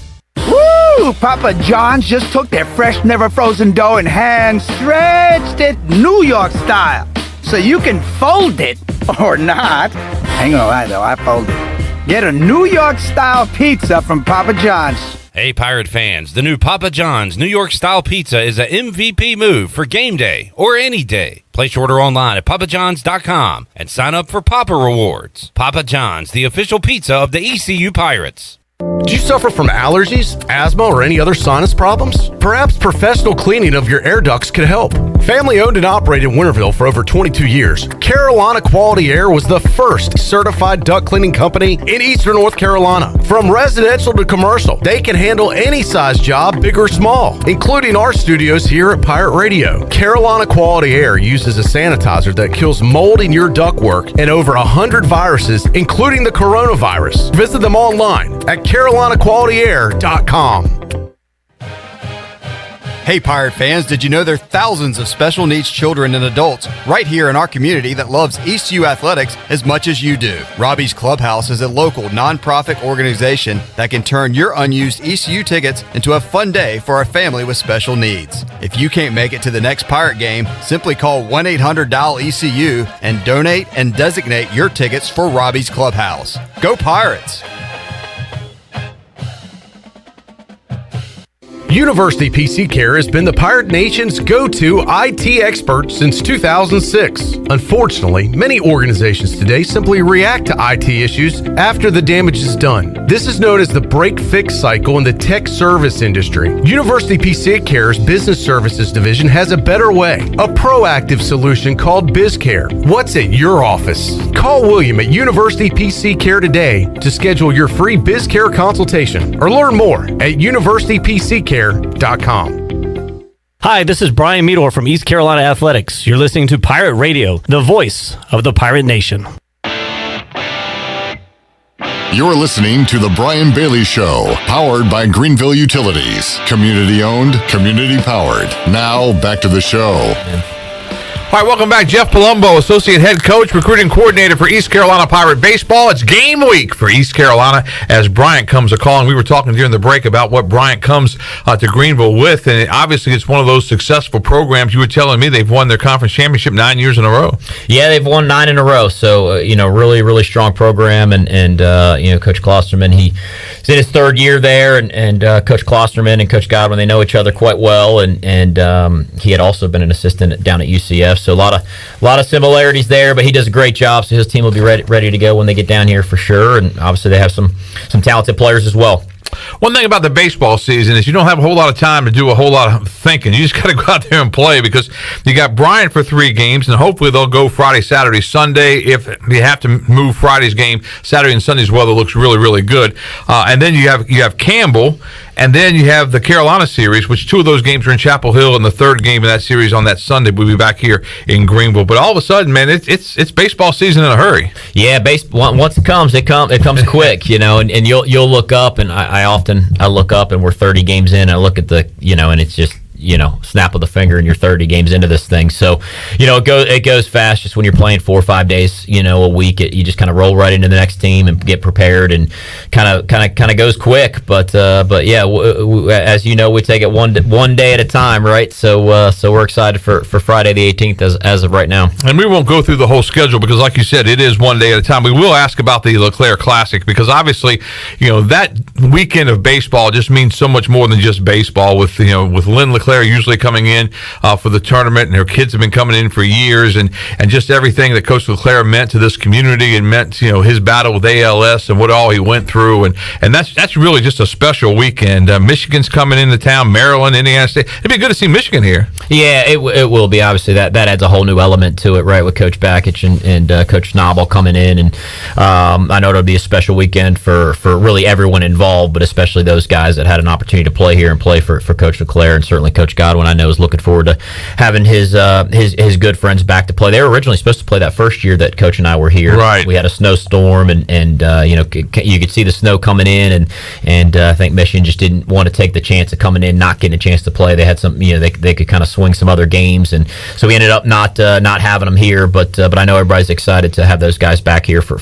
S23: Woo! Papa John's just took their fresh, never frozen dough and hand stretched it New York style. So you can fold it or not. I ain't gonna lie though, I fold it. Get a New York style pizza from Papa John's.
S8: Hey, Pirate fans, the new Papa John's New York style pizza is a MVP move for game day or any day. Place your order online at papajohns.com and sign up for Papa Rewards. Papa John's, the official pizza of the ECU Pirates.
S12: Do you suffer from allergies, asthma, or any other sinus problems? Perhaps professional cleaning of your air ducts could help. Family owned and operated in Winterville for over 22 years, Carolina Quality Air was the first certified duct cleaning company in Eastern North Carolina. From residential to commercial, they can handle any size job, big or small, including our studios here at Pirate Radio. Carolina Quality Air uses a sanitizer that kills mold in your ductwork and over 100 viruses, including the coronavirus. Visit them online at CarolinaQualityAir.com.
S1: Hey Pirate fans, did you know there are thousands of special needs children and adults right here in our community that loves ECU athletics as much as you do? Robbie's Clubhouse is a local nonprofit organization that can turn your unused ECU tickets into a fun day for a family with special needs. If you can't make it to the next Pirate game, simply call 1-800-DIAL-ECU and donate and designate your tickets for Robbie's Clubhouse. Go Pirates!
S12: University PC Care has been the Pirate Nation's go-to IT expert since 2006. Unfortunately, many organizations today simply react to IT issues after the damage is done. This is known as the break-fix cycle in the tech service industry. University PC Care's Business Services Division has a better way, a proactive solution called BizCare. What's at your office? Call William at University PC Care today to schedule your free BizCare consultation or learn more at universitypccare.com.
S4: Hi, this is Brian Meador from East Carolina Athletics. You're listening to Pirate Radio, the voice of the Pirate Nation.
S2: You're listening to The Brian Bailey Show, powered by Greenville Utilities. Community owned, community powered. Now, back to the show.
S3: All right, welcome back. Jeff Palumbo, Associate Head Coach, Recruiting Coordinator for East Carolina Pirate Baseball. It's game week for East Carolina as Bryant comes a call. And we were talking during the break about what Bryant comes to Greenville with. And obviously, it's one of those successful programs. You were telling me they've won their conference championship 9 years in a row.
S13: Yeah, they've won 9 in a row. So, really, really strong program. And Coach Klosterman, he's in his third year there. And Coach Klosterman and Coach Godwin, they know each other quite well. And he had also been an assistant down at UCF. So a lot of similarities there, but he does a great job. So his team will be ready to go when they get down here for sure. And obviously they have some talented players as well.
S3: One thing about the baseball season is you don't have a whole lot of time to do a whole lot of thinking. You just got to go out there and play because you got Bryant for 3 games, and hopefully they'll go Friday, Saturday, Sunday. If you have to move Friday's game, Saturday and Sunday's weather looks really, really good. And then you have Campbell, and then you have the Carolina series, which 2 of those games are in Chapel Hill, and the 3rd game of that series on that Sunday. We'll be back here in Greenville. But all of a sudden, man, it's baseball season in a hurry.
S13: Yeah, once it comes quick, and you'll look up, and I look up and we're 30 games in. I look at and it's just snap of the finger and you're 30 games into this thing. So, it goes fast just when you're playing 4 or 5 days, a week. You just kind of roll right into the next team and get prepared and kind of goes quick. But yeah, as you know, we take it one day at a time, right? So we're excited for Friday the 18th as of right now.
S3: And we won't go through the whole schedule because, like you said, it is one day at a time. We will ask about the LeClaire Classic because obviously, that weekend of baseball just means so much more than just baseball. With Lynn LeClaire usually coming in for the tournament, and her kids have been coming in for years, and just everything that Coach LeClaire meant to this community and meant his battle with ALS and what all he went through, and that's really just a special weekend. Michigan's coming into town, Maryland, Indiana State. It'd be good to see Michigan here.
S13: Yeah, it will be. Obviously, that adds a whole new element to it, right? With Coach Bakich and Coach Schnabel coming in, and I know it'll be a special weekend for really everyone involved, but especially those guys that had an opportunity to play here and play for Coach LeClaire, and certainly Coach Godwin, I know, is looking forward to having his good friends back to play. They were originally supposed to play that first year that Coach and I were here.
S3: Right.
S13: We had a snowstorm, and you could see the snow coming in, and I think Michigan just didn't want to take the chance of coming in, not getting a chance to play. They had some, they could kind of swing some other games, and so we ended up not having them here. But I know everybody's excited to have those guys back here for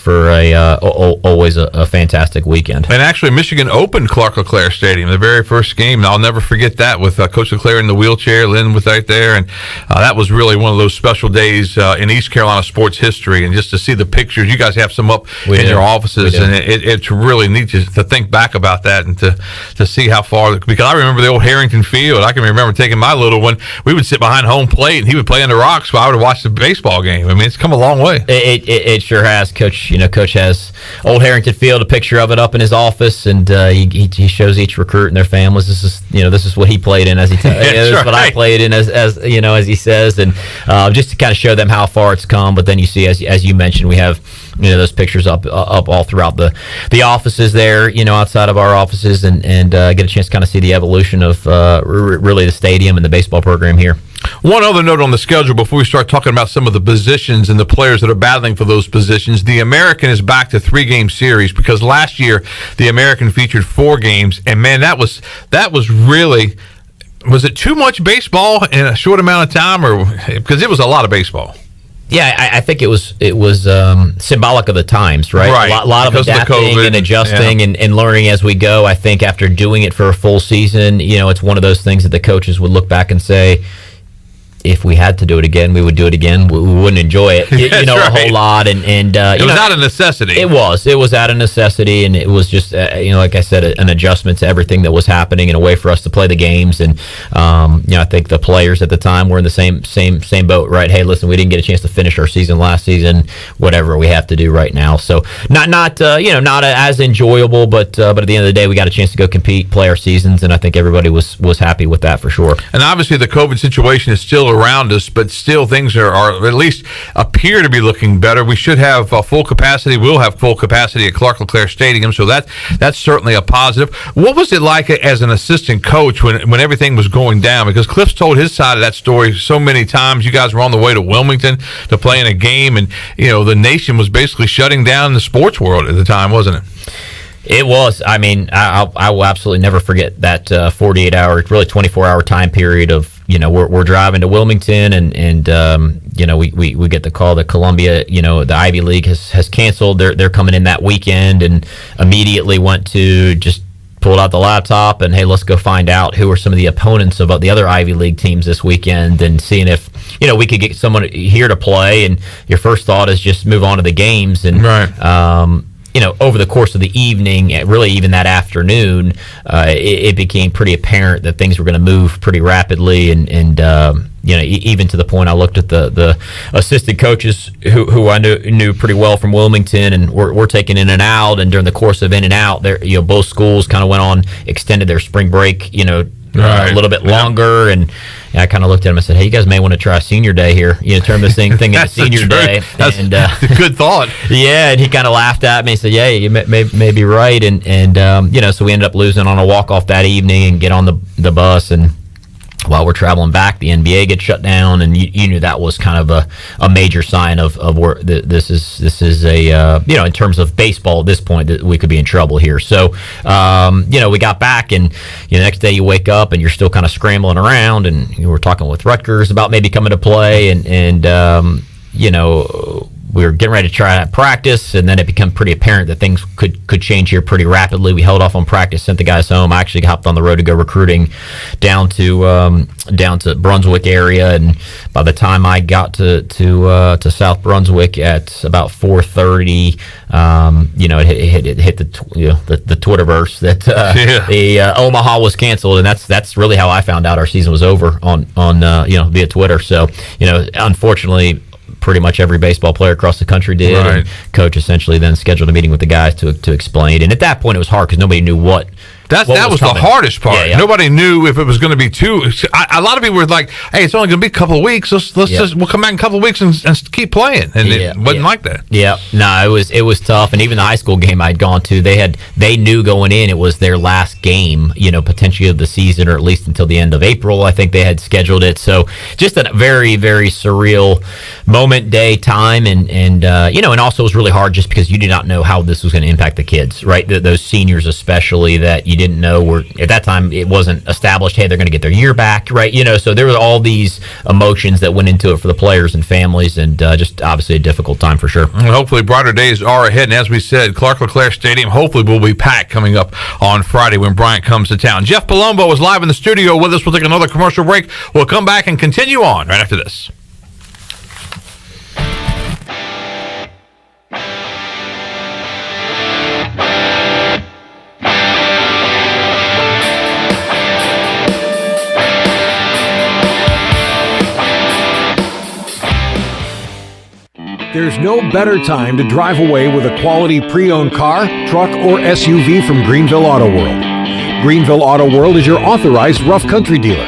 S13: always a fantastic weekend.
S3: And actually, Michigan opened Clark LeClaire Stadium the very first game, and I'll never forget that with Coach LeClaire in the wheelchair. Lynn was right there, and that was really one of those special days in East Carolina sports history. And just to see the pictures, you guys have some up in your offices, and it's really neat to think back about that and to see how far. Because I remember the old Harrington Field. I can remember taking my little one. We would sit behind home plate, and he would play in the rocks while I would watch the baseball game. I mean, it's come a long way.
S13: It sure has, Coach. Coach has old Harrington Field, a picture of it up in his office, and he shows each recruit and their families. This is what he played in, as he tells. This is what I played in, as he says, and just to kind of show them how far it's come. But then you see, as you mentioned, we have those pictures up all throughout the offices there, outside of our offices, and get a chance to kind of see the evolution of really the stadium and the baseball program here.
S3: One other note on the schedule before we start talking about some of the positions and the players that are battling for those positions. The American is back to 3-game series because last year the American featured 4 games, and man, that was really was it too much baseball in a short amount of time, or because it was a lot of baseball?
S13: Yeah, I think it was symbolic of the times, right?
S3: Right.
S13: A lot of
S3: Because of the
S13: adapting
S3: COVID,
S13: and adjusting
S3: yeah.
S13: and learning as we go. I think after doing it for a full season, it's one of those things that the coaches would look back and say, if we had to do it again, we would do it again. We wouldn't enjoy it, a whole lot. And
S3: it was out of necessity.
S13: It was out of necessity, and it was just, like I said, an adjustment to everything that was happening and a way for us to play the games. And I think the players at the time were in the same boat, right? Hey, listen, we didn't get a chance to finish our season last season. Whatever we have to do right now. So not as enjoyable, but at the end of the day, we got a chance to go compete, play our seasons, and I think everybody was happy with that for sure.
S3: And obviously, the COVID situation is still around us, but still things are at least appear to be looking better. We should have full capacity. We'll have full capacity at Clark LeClaire Stadium, so that's certainly a positive. What was it like as an assistant coach when everything was going down? Because Cliff's told his side of that story so many times. You guys were on the way to Wilmington to play in a game, and the nation was basically shutting down the sports world at the time, wasn't it?
S13: It was. I mean, I will absolutely never forget that 48-hour, really 24-hour time period of, we're driving to Wilmington and we get the call that Columbia, the Ivy League has canceled. They're coming in that weekend, and immediately went to just pulled out the laptop and, hey, let's go find out who are some of the opponents of the other Ivy League teams this weekend, and seeing if, we could get someone here to play. And your first thought is just move on to the games. And, right. Over the course of the evening, really even that afternoon, it became pretty apparent that things were going to move pretty rapidly, and even to the point I looked at the assistant coaches who I knew pretty well from Wilmington, and we're taking in and out, and during the course of in and out, both schools kind of went on, extended their spring break, a little bit longer, and I kind of looked at him and said, hey, you guys may want to try senior day here, turn this thing into senior day.
S3: That's a good thought.
S13: Yeah, and he kind of laughed at me and said, yeah, you may be right, and so we ended up losing on a walk-off that evening and get on the bus, and while we're traveling back, the NBA gets shut down, and you knew that was kind of a major sign of where this is a in terms of baseball at this point, that we could be in trouble here. So we got back, and the next day you wake up and you're still kind of scrambling around, and you were talking with Rutgers about maybe coming to play, and we were getting ready to try out practice, and then it became pretty apparent that things could change here pretty rapidly. We held off on practice, sent the guys home. I actually hopped on the road to go recruiting down to Brunswick area, and by the time I got to South Brunswick at about 4:30, it hit the Twitterverse that the Omaha was canceled, and that's really how I found out our season was over on via Twitter. So unfortunately, pretty much every baseball player across the country did. Right. And coach essentially then scheduled a meeting with the guys to explain. And at that point, it was hard because nobody knew what. That was the hardest part. Yeah. Nobody knew if it was going to be a lot of people were like, "Hey, it's only going to be a couple of weeks. We'll come back in a couple of weeks and keep playing." And it wasn't like that. Yeah, no, it was tough. And even the high school game I'd gone to, they knew going in it was their last game, potentially of the season, or at least until the end of April. I think they had scheduled it. So just a very, very surreal moment, day, time, and also it was really hard just because you did not know how this was going to impact the kids, right? Those seniors especially that you didn't know were, at that time, it wasn't established, hey, they're going to get their year back, right? So there were all these emotions that went into it for the players and families, and just obviously a difficult time for sure.
S3: And hopefully brighter days are ahead, and as we said, Clark LeClaire Stadium hopefully will be packed coming up on Friday when Bryant comes to town. Jeff Palumbo is live in the studio with us. We'll take another commercial break. We'll come back and continue on right after this.
S6: There's no better time to drive away with a quality pre-owned car, truck, or SUV from Greenville Auto World. Greenville Auto World is your authorized rough country dealer.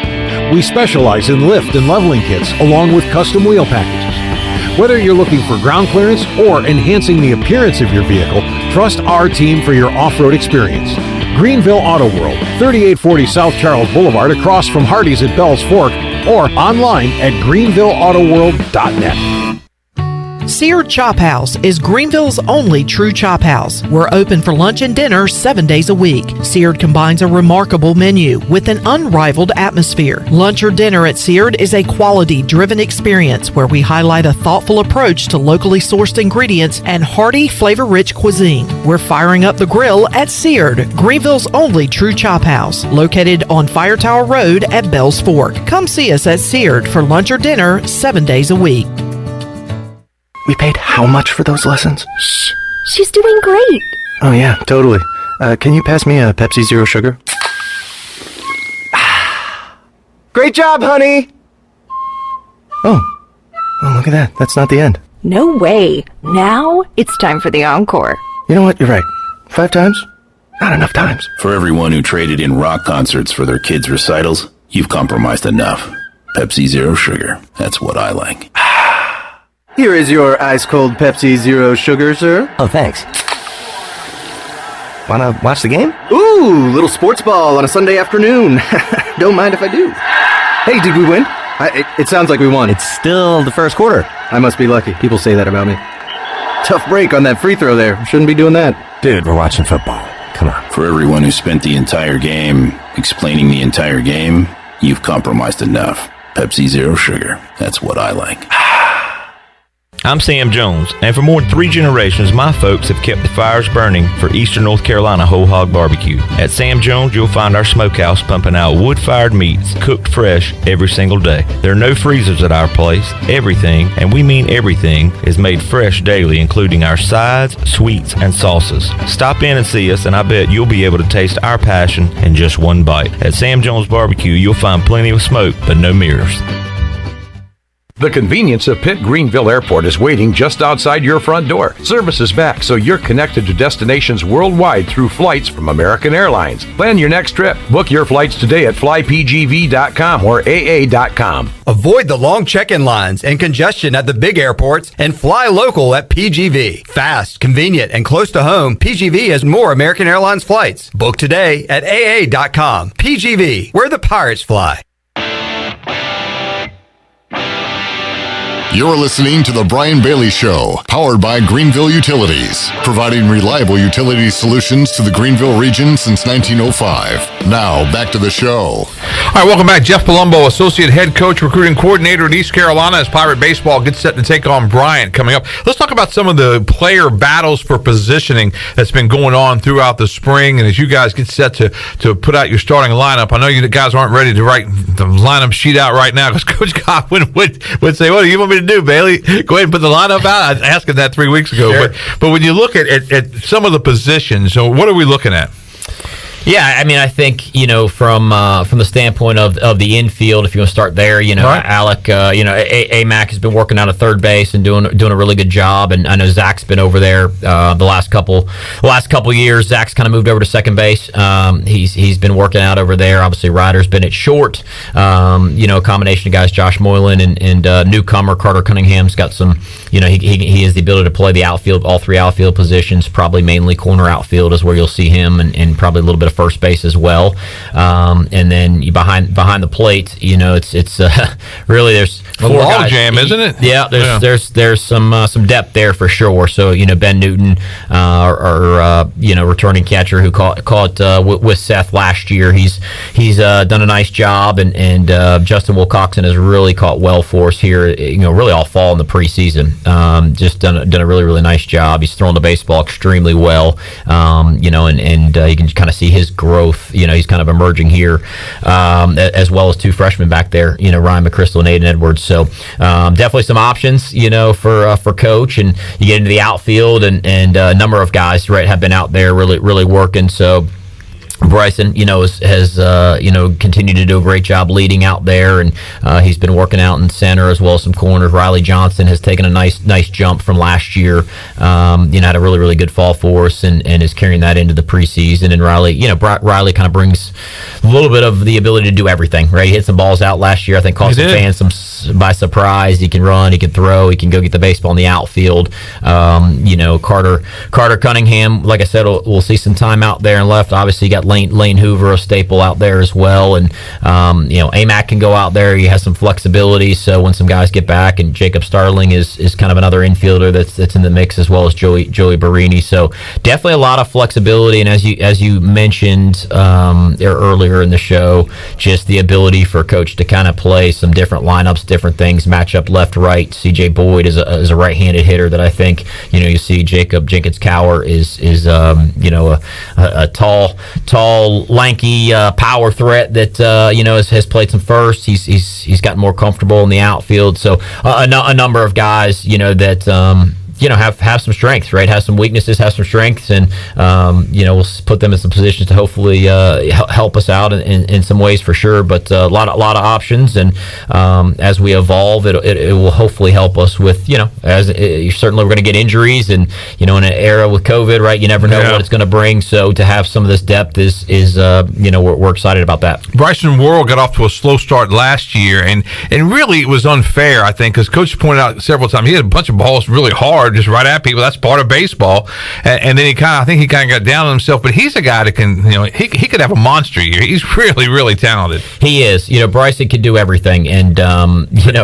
S6: We specialize in lift and leveling kits along with custom wheel packages. Whether you're looking for ground clearance or enhancing the appearance of your vehicle, trust our team for your off-road experience. Greenville Auto World, 3840 South Charles Boulevard across from Hardee's at Bell's Fork, or online at greenvilleautoworld.net.
S5: Seared Chop House is Greenville's only true chop house. We're open for lunch and dinner 7 days a week. Seared combines a remarkable menu with an unrivaled atmosphere. Lunch or dinner at Seared is a quality-driven experience where we highlight a thoughtful approach to locally sourced ingredients and hearty, flavor-rich cuisine. We're firing up the grill at Seared, Greenville's only true chop house, located on Fire Tower Road at Bells Fork. Come see us at Seared for lunch or dinner 7 days a week.
S9: We paid how much for those lessons?
S10: Shh, she's doing great.
S9: Oh yeah, totally. Can you pass me a Pepsi Zero Sugar? Great job, honey! Oh, look at that. That's not the end.
S10: No way. Now it's time for the encore.
S9: You know what? You're right. 5 times? Not enough times.
S11: For everyone who traded in rock concerts for their kids' recitals, you've compromised enough. Pepsi Zero Sugar. That's what I like.
S9: Here is your ice-cold Pepsi Zero Sugar, sir.
S24: Oh, thanks. Wanna watch the game?
S9: Ooh, little sports ball on a Sunday afternoon. Don't mind if I do. Hey, did we win? It sounds like we won.
S24: It's still the first quarter.
S9: I must be lucky. People say that about me. Tough break on that free throw there. Shouldn't be doing that.
S24: Dude, we're watching football. Come on.
S11: For everyone who spent the entire game explaining the entire game, you've compromised enough. Pepsi Zero Sugar. That's what I like.
S25: I'm Sam Jones, and for more than 3 generations, my folks have kept the fires burning for Eastern North Carolina Whole Hog Barbecue. At Sam Jones, you'll find our smokehouse pumping out wood-fired meats, cooked fresh every single day. There are no freezers at our place. Everything, and we mean everything, is made fresh daily, including our sides, sweets, and sauces. Stop in and see us, and I bet you'll be able to taste our passion in just one bite. At Sam Jones Barbecue, you'll find plenty of smoke, but no mirrors.
S26: The convenience of Pitt Greenville Airport is waiting just outside your front door. Service is back, so you're connected to destinations worldwide through flights from American Airlines. Plan your next trip. Book your flights today at flypgv.com or aa.com.
S1: Avoid the long check-in lines and congestion at the big airports and fly local at PGV. Fast, convenient, and close to home, PGV has more American Airlines flights. Book today at aa.com. PGV, where the pirates fly.
S2: You're listening to The Brian Bailey Show, powered by Greenville Utilities, providing reliable utility solutions to the Greenville region since 1905. Now, back to the show.
S3: All right, welcome back. Jeff Palumbo, Associate Head Coach, Recruiting Coordinator at East Carolina, as Pirate Baseball gets set to take on Bryant coming up. Let's talk about some of the player battles for positioning that's been going on throughout the spring, and as you guys get set to put out your starting lineup. I know you guys aren't ready to write the lineup sheet out right now because Coach Godwin would say, what do you want me to do, Bailey? Go ahead and put the lineup out. I was asking that 3 weeks ago. Sure. But when you look at some of the positions, so what are we looking at?
S13: Yeah, I mean, I think, from the standpoint of the infield, if you want to start there, right. Alec, AMAC has been working out at third base and doing a really good job, and I know Zach's been over there the last couple years. Zach's kind of moved over to second base. He's been working out over there. Obviously, Ryder's been at short. A combination of guys, Josh Moylan and newcomer Carter Cunningham's got some. He has the ability to play the outfield, all 3 outfield positions. Probably mainly corner outfield is where you'll see him, and probably a little bit of first base as well, and then behind the plate, it's really there's
S3: a log jam, isn't it?
S13: Yeah, there's some depth there for sure. So Ben Newton, returning catcher who caught with Seth last year, he's done a nice job, and Justin Wilcoxon has really caught well for us here. Really all fall in the preseason. Just done a really nice job. He's throwing the baseball extremely well. And you can kind of see his growth. He's kind of emerging here, as well as 2 freshmen back there. Ryan McChrystal and Aiden Edwards. So definitely some options. For Coach, and you get into the outfield, and a number of guys have been out there really working. So Bryson, has continued to do a great job leading out there, and he's been working out in center as well as some corners. Riley Johnson has taken a nice jump from last year. Had a really good fall for us, and is carrying that into the preseason. And Riley kind of brings a little bit of the ability to do everything. Right, he hit some balls out last year. I think caught some fans by surprise. He can run, he can throw, he can go get the baseball in the outfield. Carter Cunningham, like I said, we'll see some time out there and left. Obviously, you got Lane Hoover, a staple out there as well, and Amac can go out there. He has some flexibility, so when some guys get back, and Jacob Starling is kind of another infielder that's in the mix, as well as Joey Barini. So definitely a lot of flexibility, and as you mentioned earlier in the show, just the ability for Coach to kind of play some different lineups, different things, match up left, right. CJ Boyd is a right-handed hitter that I think, you see Jacob Jenkins-Cower is a tall, lanky power threat that has played some first. He's gotten more comfortable in the outfield. So a number of guys that have some strengths, right? Have some weaknesses, have some strengths, and we'll put them in some positions to hopefully help us out in some ways for sure. But a lot of options, and as we evolve, it will hopefully help us with certainly we're going to get injuries, and in an era with COVID, right? You never know what it's going to bring. So to have some of this depth is we're excited about that.
S3: Bryson Worrell got off to a slow start last year, and really it was unfair, I think, because Coach pointed out several times he had a bunch of balls really hard, just right at people. That's part of baseball. And then he kind of got down on himself. But he's a guy that can, he could have a monster year. He's really, really talented.
S13: He is. Bryson can do everything. And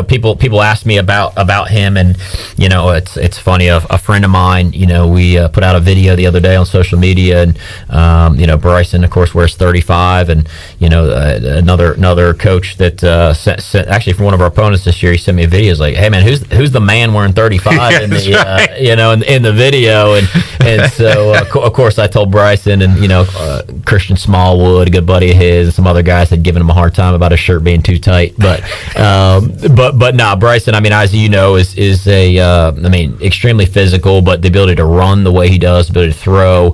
S13: people ask me about him, and it's funny. A friend of mine, we put out a video the other day on social media, and Bryson, of course, wears 35, and another coach that sent actually from one of our opponents this year, he sent me a video. He's like, hey man, who's the man wearing 35 in the right. In the video, and so of course I told Bryson, and Christian Smallwood, a good buddy of his, and some other guys had given him a hard time about his shirt being too tight, but Bryson, as you know, is extremely physical, but the ability to run the way he does, the ability to throw,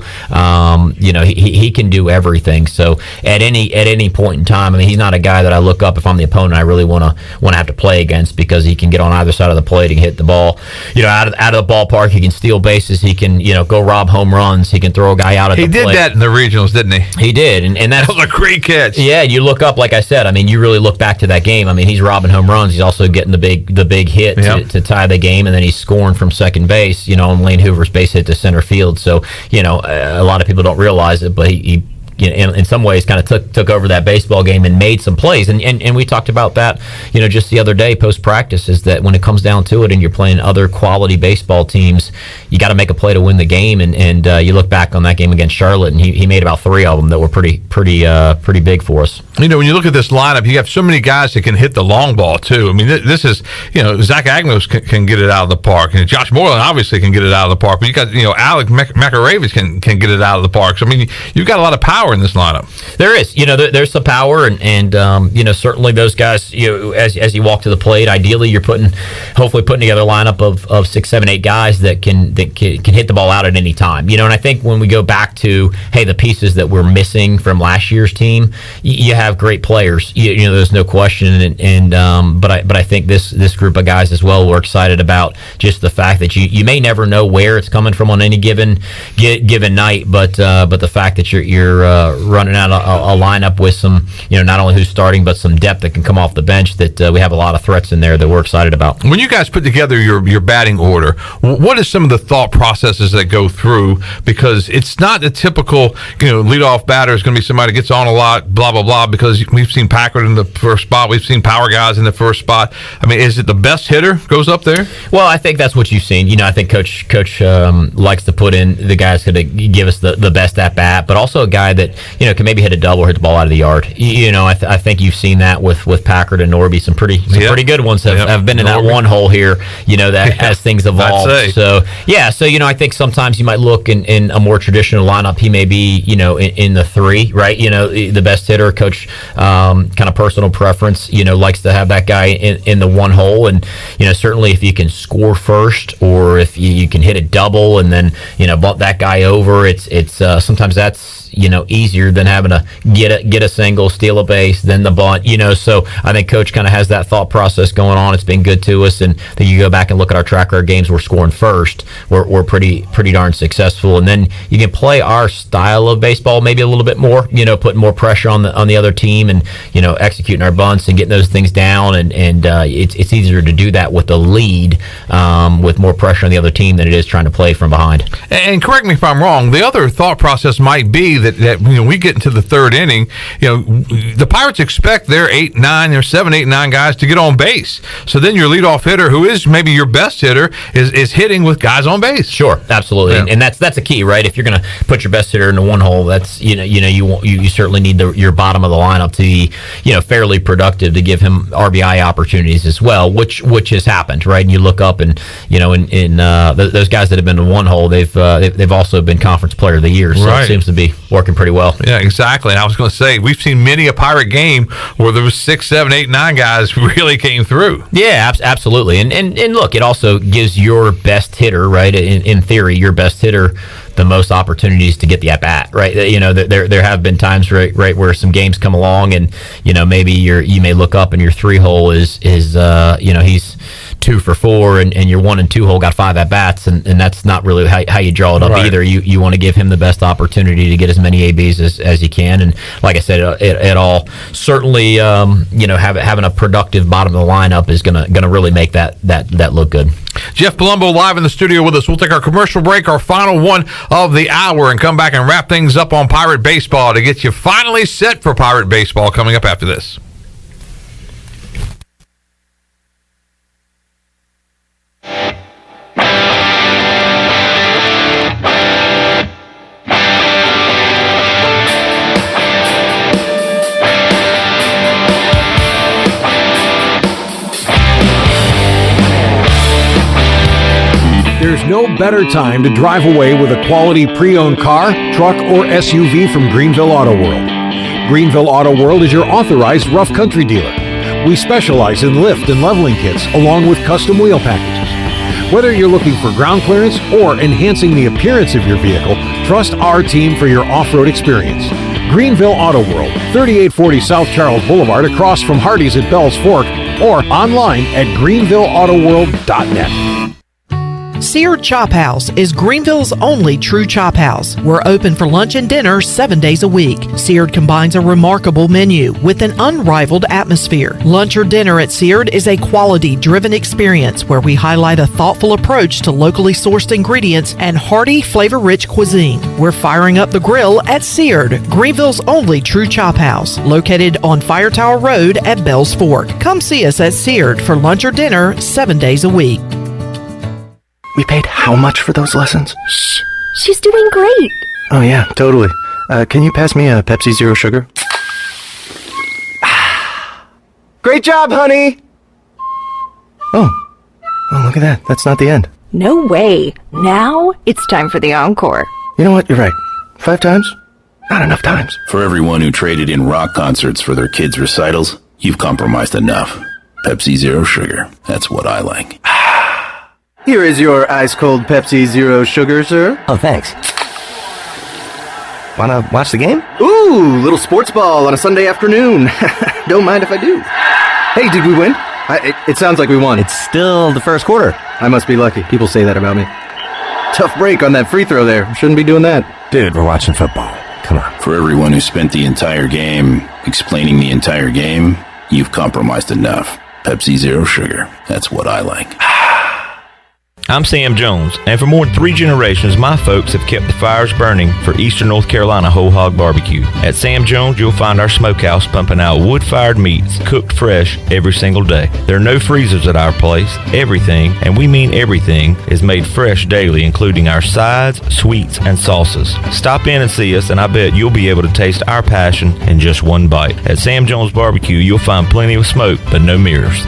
S13: he can do everything. So at any point in time, he's not a guy that I look up if I'm the opponent I really want to have to play against, because he can get on either side of the plate, he can hit the ball out of the ballpark, he can steal bases, he can go rob home runs, he can throw a guy out at the plate. He
S3: did that in the regionals, didn't he?
S13: He did, and that
S3: was a great catch.
S13: Yeah, you look up, like I said, you really look back to that game. He's robbing home runs, he's also getting the big hit to tie the game, and then he's scoring from second base, on Lane Hoover's base hit to center field. So a lot of people don't realize it, but he in some ways kind of took over that baseball game and made some plays, and we talked about that just the other day post practice, is that when it comes down to it and you're playing other quality baseball teams, you got to make a play to win the game, and you look back on that game against Charlotte, and he made about 3 of them that were pretty big for us.
S3: When you look at this lineup, you have so many guys that can hit the long ball too. This is Zach Agnos can get it out of the park, and Josh Moreland obviously can get it out of the park, but you got Alec McAravis can get it out of the park. So you've got a lot of power in this lineup.
S13: There is, there's some power, and certainly those guys, as you walk to the plate, ideally you're hopefully putting together a lineup of 6, 7, 8 guys that can hit the ball out at any time. And I think when we go back to the pieces that we're missing from last year's team, you have great players. There's no question, but I think this group of guys as well, we're excited about just the fact that you may never know where it's coming from on any given night, but the fact that you're running out a lineup with some, not only who's starting, but some depth that can come off the bench, that we have a lot of threats in there that we're excited about.
S3: When you guys put together your batting order, what is some of the thought processes that go through? Because it's not the typical, leadoff batter is going to be somebody that gets on a lot, blah, blah, blah, because we've seen Packard in the first spot, we've seen power guys in the first spot. Is it the best hitter goes up there?
S13: Well, I think that's what you've seen. I think Coach likes to put in the guys who give us the best at bat, but also a guy that can maybe hit a double or hit the ball out of the yard. I think you've seen that with Packard and Norby. Some pretty good ones have been in that one hole here, as things evolve. So I think sometimes you might look in a more traditional lineup, he may be, in the 3, right? The best hitter, Coach, kind of personal preference, likes to have that guy in the one hole. And, certainly if you can score first, or if you can hit a double and then, bump that guy over, it's sometimes that's, easier than having to get a single, steal a base, then the bunt, so I think Coach kind of has that thought process going on. It's been good to us, and then you go back and look at our track record games, we're scoring first, we're pretty darn successful, and then you can play our style of baseball maybe a little bit more, putting more pressure on the other team, and executing our bunts and getting those things down, and it's easier to do that with the lead, with more pressure on the other team than it is trying to play from behind.
S3: And correct me if I'm wrong, the other thought process might be that we get into the third inning, the Pirates expect their 7, 8, 9 guys to get on base. So then your leadoff hitter, who is maybe your best hitter, is hitting with guys on base.
S13: Sure, absolutely,
S3: Yeah.
S13: and that's a key, right? If you're going to put your best hitter into one hole, that's you certainly need your bottom of the lineup to be fairly productive to give him RBI opportunities as well, which has happened, right? And you look up and those guys that have been in one hole, they've also been Conference Player of the Year, so
S3: Right.
S13: it seems to be working pretty well.
S3: Yeah, exactly. And I was going to say, we've seen many a Pirate game where there was 6, 7, 8, 9 guys who really came through.
S13: Yeah, absolutely. And look, it also gives your best hitter, right? In theory, your best hitter the most opportunities to get the at bat, right? There have been times, right, where some games come along, and maybe you may look up and your 3 hole is he's 2 for 4, and your 1 and 2 hole got 5 at bats, and that's not really how you draw it up either. You want to give him the best opportunity to get as many ABs as you can, and like I said, it all certainly having a productive bottom of the lineup is gonna really make that look good.
S3: Jeff Palumbo live in the studio with us. We'll take our commercial break, our final one of the hour, and come back and wrap things up on Pirate Baseball to get you finally set for Pirate Baseball coming up after this.
S6: There's no better time to drive away with a quality pre-owned car, truck, or SUV from Greenville Auto World. Greenville Auto World is your authorized rough country dealer. We specialize in lift and leveling kits along with custom wheel packages. Whether you're looking for ground clearance or enhancing the appearance of your vehicle, trust our team for your off-road experience. Greenville Auto World, 3840 South Charles Boulevard across from Hardee's at Bell's Fork, or online at greenvilleautoworld.net.
S5: Seared Chop House is Greenville's only true chop house. We're open for lunch and dinner 7 days a week. Seared combines a remarkable menu with an unrivaled atmosphere. Lunch or dinner at Seared is a quality-driven experience where we highlight a thoughtful approach to locally sourced ingredients and hearty, flavor-rich cuisine. We're firing up the grill at Seared, Greenville's only true chop house, located on Fire Tower Road at Bell's Fork. Come see us at Seared for lunch or dinner 7 days a week.
S9: We paid how much for those lessons?
S10: Shh, she's doing great.
S9: Oh yeah, totally. Can you pass me a Pepsi Zero Sugar? Great job, honey! Oh, look at that. That's not the end.
S10: No way. Now it's time for the encore.
S9: You know what? You're right. 5 times? Not enough times.
S11: For everyone who traded in rock concerts for their kids' recitals, you've compromised enough. Pepsi Zero Sugar. That's what I like.
S9: Here is your ice-cold Pepsi Zero Sugar, sir.
S24: Oh, thanks. Wanna watch the game?
S9: Ooh, little sports ball on a Sunday afternoon. Don't mind if I do. Hey, did we win? It sounds like we won.
S24: It's still the first quarter.
S9: I must be lucky. People say that about me. Tough break on that free throw there. Shouldn't be doing that.
S24: Dude, we're watching football. Come on.
S11: For everyone who spent the entire game explaining the entire game, you've compromised enough. Pepsi Zero Sugar. That's what I like.
S25: I'm Sam Jones, and for more than 3 generations, my folks have kept the fires burning for Eastern North Carolina whole hog barbecue. At Sam Jones, you'll find our smokehouse pumping out wood-fired meats, cooked fresh every single day. There are no freezers at our place. Everything, and we mean everything, is made fresh daily, including our sides, sweets, and sauces. Stop in and see us, and I bet you'll be able to taste our passion in just one bite. At Sam Jones Barbecue, you'll find plenty of smoke, but no mirrors.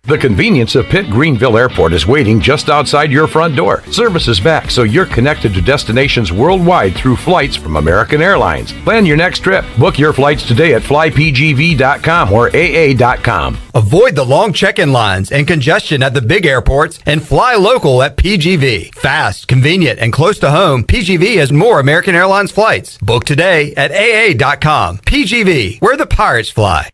S26: The convenience of Pitt Greenville Airport is waiting just outside your front door. Service is back, so you're connected to destinations worldwide through flights from American Airlines. Plan your next trip. Book your flights today at flypgv.com or aa.com.
S1: Avoid the long check-in lines and congestion at the big airports and fly local at PGV. Fast, convenient, and close to home, PGV has more American Airlines flights. Book today at aa.com. PGV, where the pirates fly.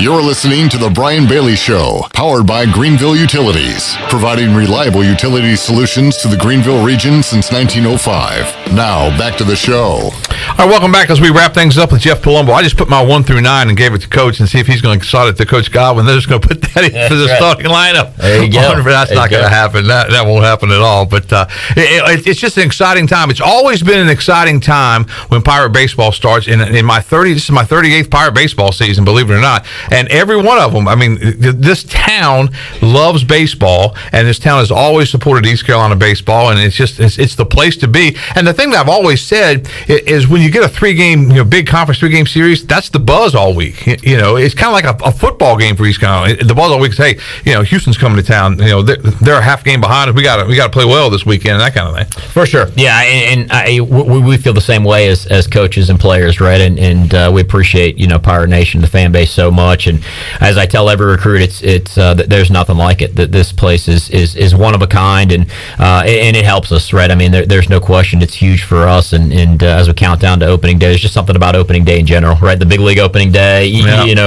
S2: You're listening to The Brian Bailey Show, powered by Greenville Utilities, providing reliable utility solutions to the Greenville region since 1905. Now, back to the show.
S3: All right, welcome back as we wrap things up with Jeff Palumbo. I just put my 1 through 9 and gave it to Coach and see if he's going to slide it to Coach Godwin. They're just going to put that into the starting lineup.
S13: There you go.
S3: That's not going to happen. That won't happen at all. But it's just an exciting time. It's always been an exciting time when Pirate baseball starts. In my 30, this is my 38th Pirate baseball season, believe it or not. And every one of them, I mean, this town loves baseball, and this town has always supported East Carolina baseball, and it's the place to be. And the thing that I've always said is when you get a 3-game, big conference 3-game series, that's the buzz all week. It's kind of like a football game for East Carolina. The buzz all week is, hey, Houston's coming to town. They're a half game behind us. We got to play well this weekend, and that kind of thing.
S13: For sure. Yeah, and we feel the same way as coaches and players, right? And we appreciate Pirate Nation, the fan base, so much. And as I tell every recruit, it's there's nothing like it. That this place is one of a kind, and it helps us, right? I mean, there's no question. It's huge for us, and as we count down to opening day, there's just something about opening day in general, right? The big league opening day,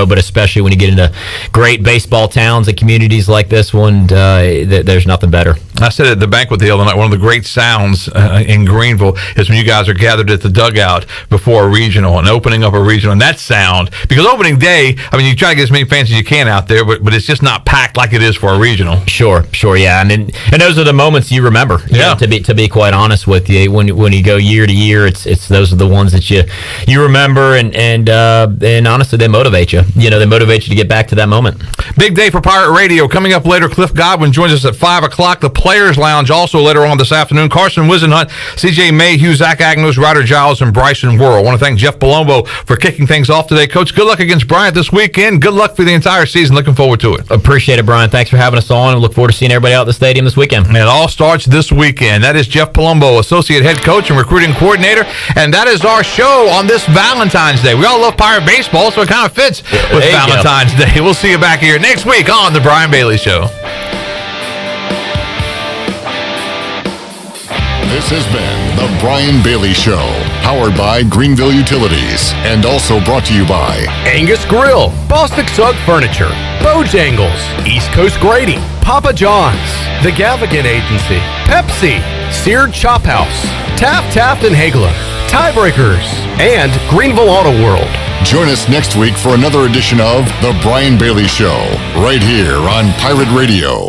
S13: but especially when you get into great baseball towns and communities like this one, there's nothing better.
S3: I said at the banquet the other night, one of the great sounds in Greenville is when you guys are gathered at the dugout before a regional and opening up a regional, and that sound, because opening day, I mean, you try to get as many fans as you can out there, but it's just not packed like it is for a regional.
S13: Sure, yeah, and those are the moments you remember. To be quite honest with you, when you go year to year, it's those are the ones that you remember, and honestly, they motivate you. They motivate you to get back to that moment.
S3: Big day for Pirate Radio. Coming up later, Cliff Godwin joins us at 5 o'clock. The Players Lounge also later on this afternoon. Carson Wisenhunt, C.J. Mayhew, Zach Agnos, Ryder Giles, and Bryson Worrell. I want to thank Jeff Palumbo for kicking things off today. Coach, good luck against Bryant this weekend. Good luck for the entire season. Looking forward to it.
S13: Appreciate it, Brian. Thanks for having us on, and look forward to seeing everybody out at the stadium this weekend.
S3: And it all starts this weekend. That is Jeff Palumbo, Associate Head Coach and Recruiting Coordinator, and that is our show on this Valentine's Day. We all love Pirate baseball, so it kind of fits with Valentine's Day. We'll see you back here next week on The Brian Bailey Show.
S2: This has been The Brian Bailey Show, powered by Greenville Utilities, and also brought to you by
S12: Angus Grill, Bostic Sugg Furniture, Bojangles, East Coast Grading, Papa John's, The Gavigan Agency, Pepsi, Seared Chop House, Taft and Hagler, Tiebreakers, and Greenville Auto World.
S2: Join us next week for another edition of The Brian Bailey Show, right here on Pirate Radio.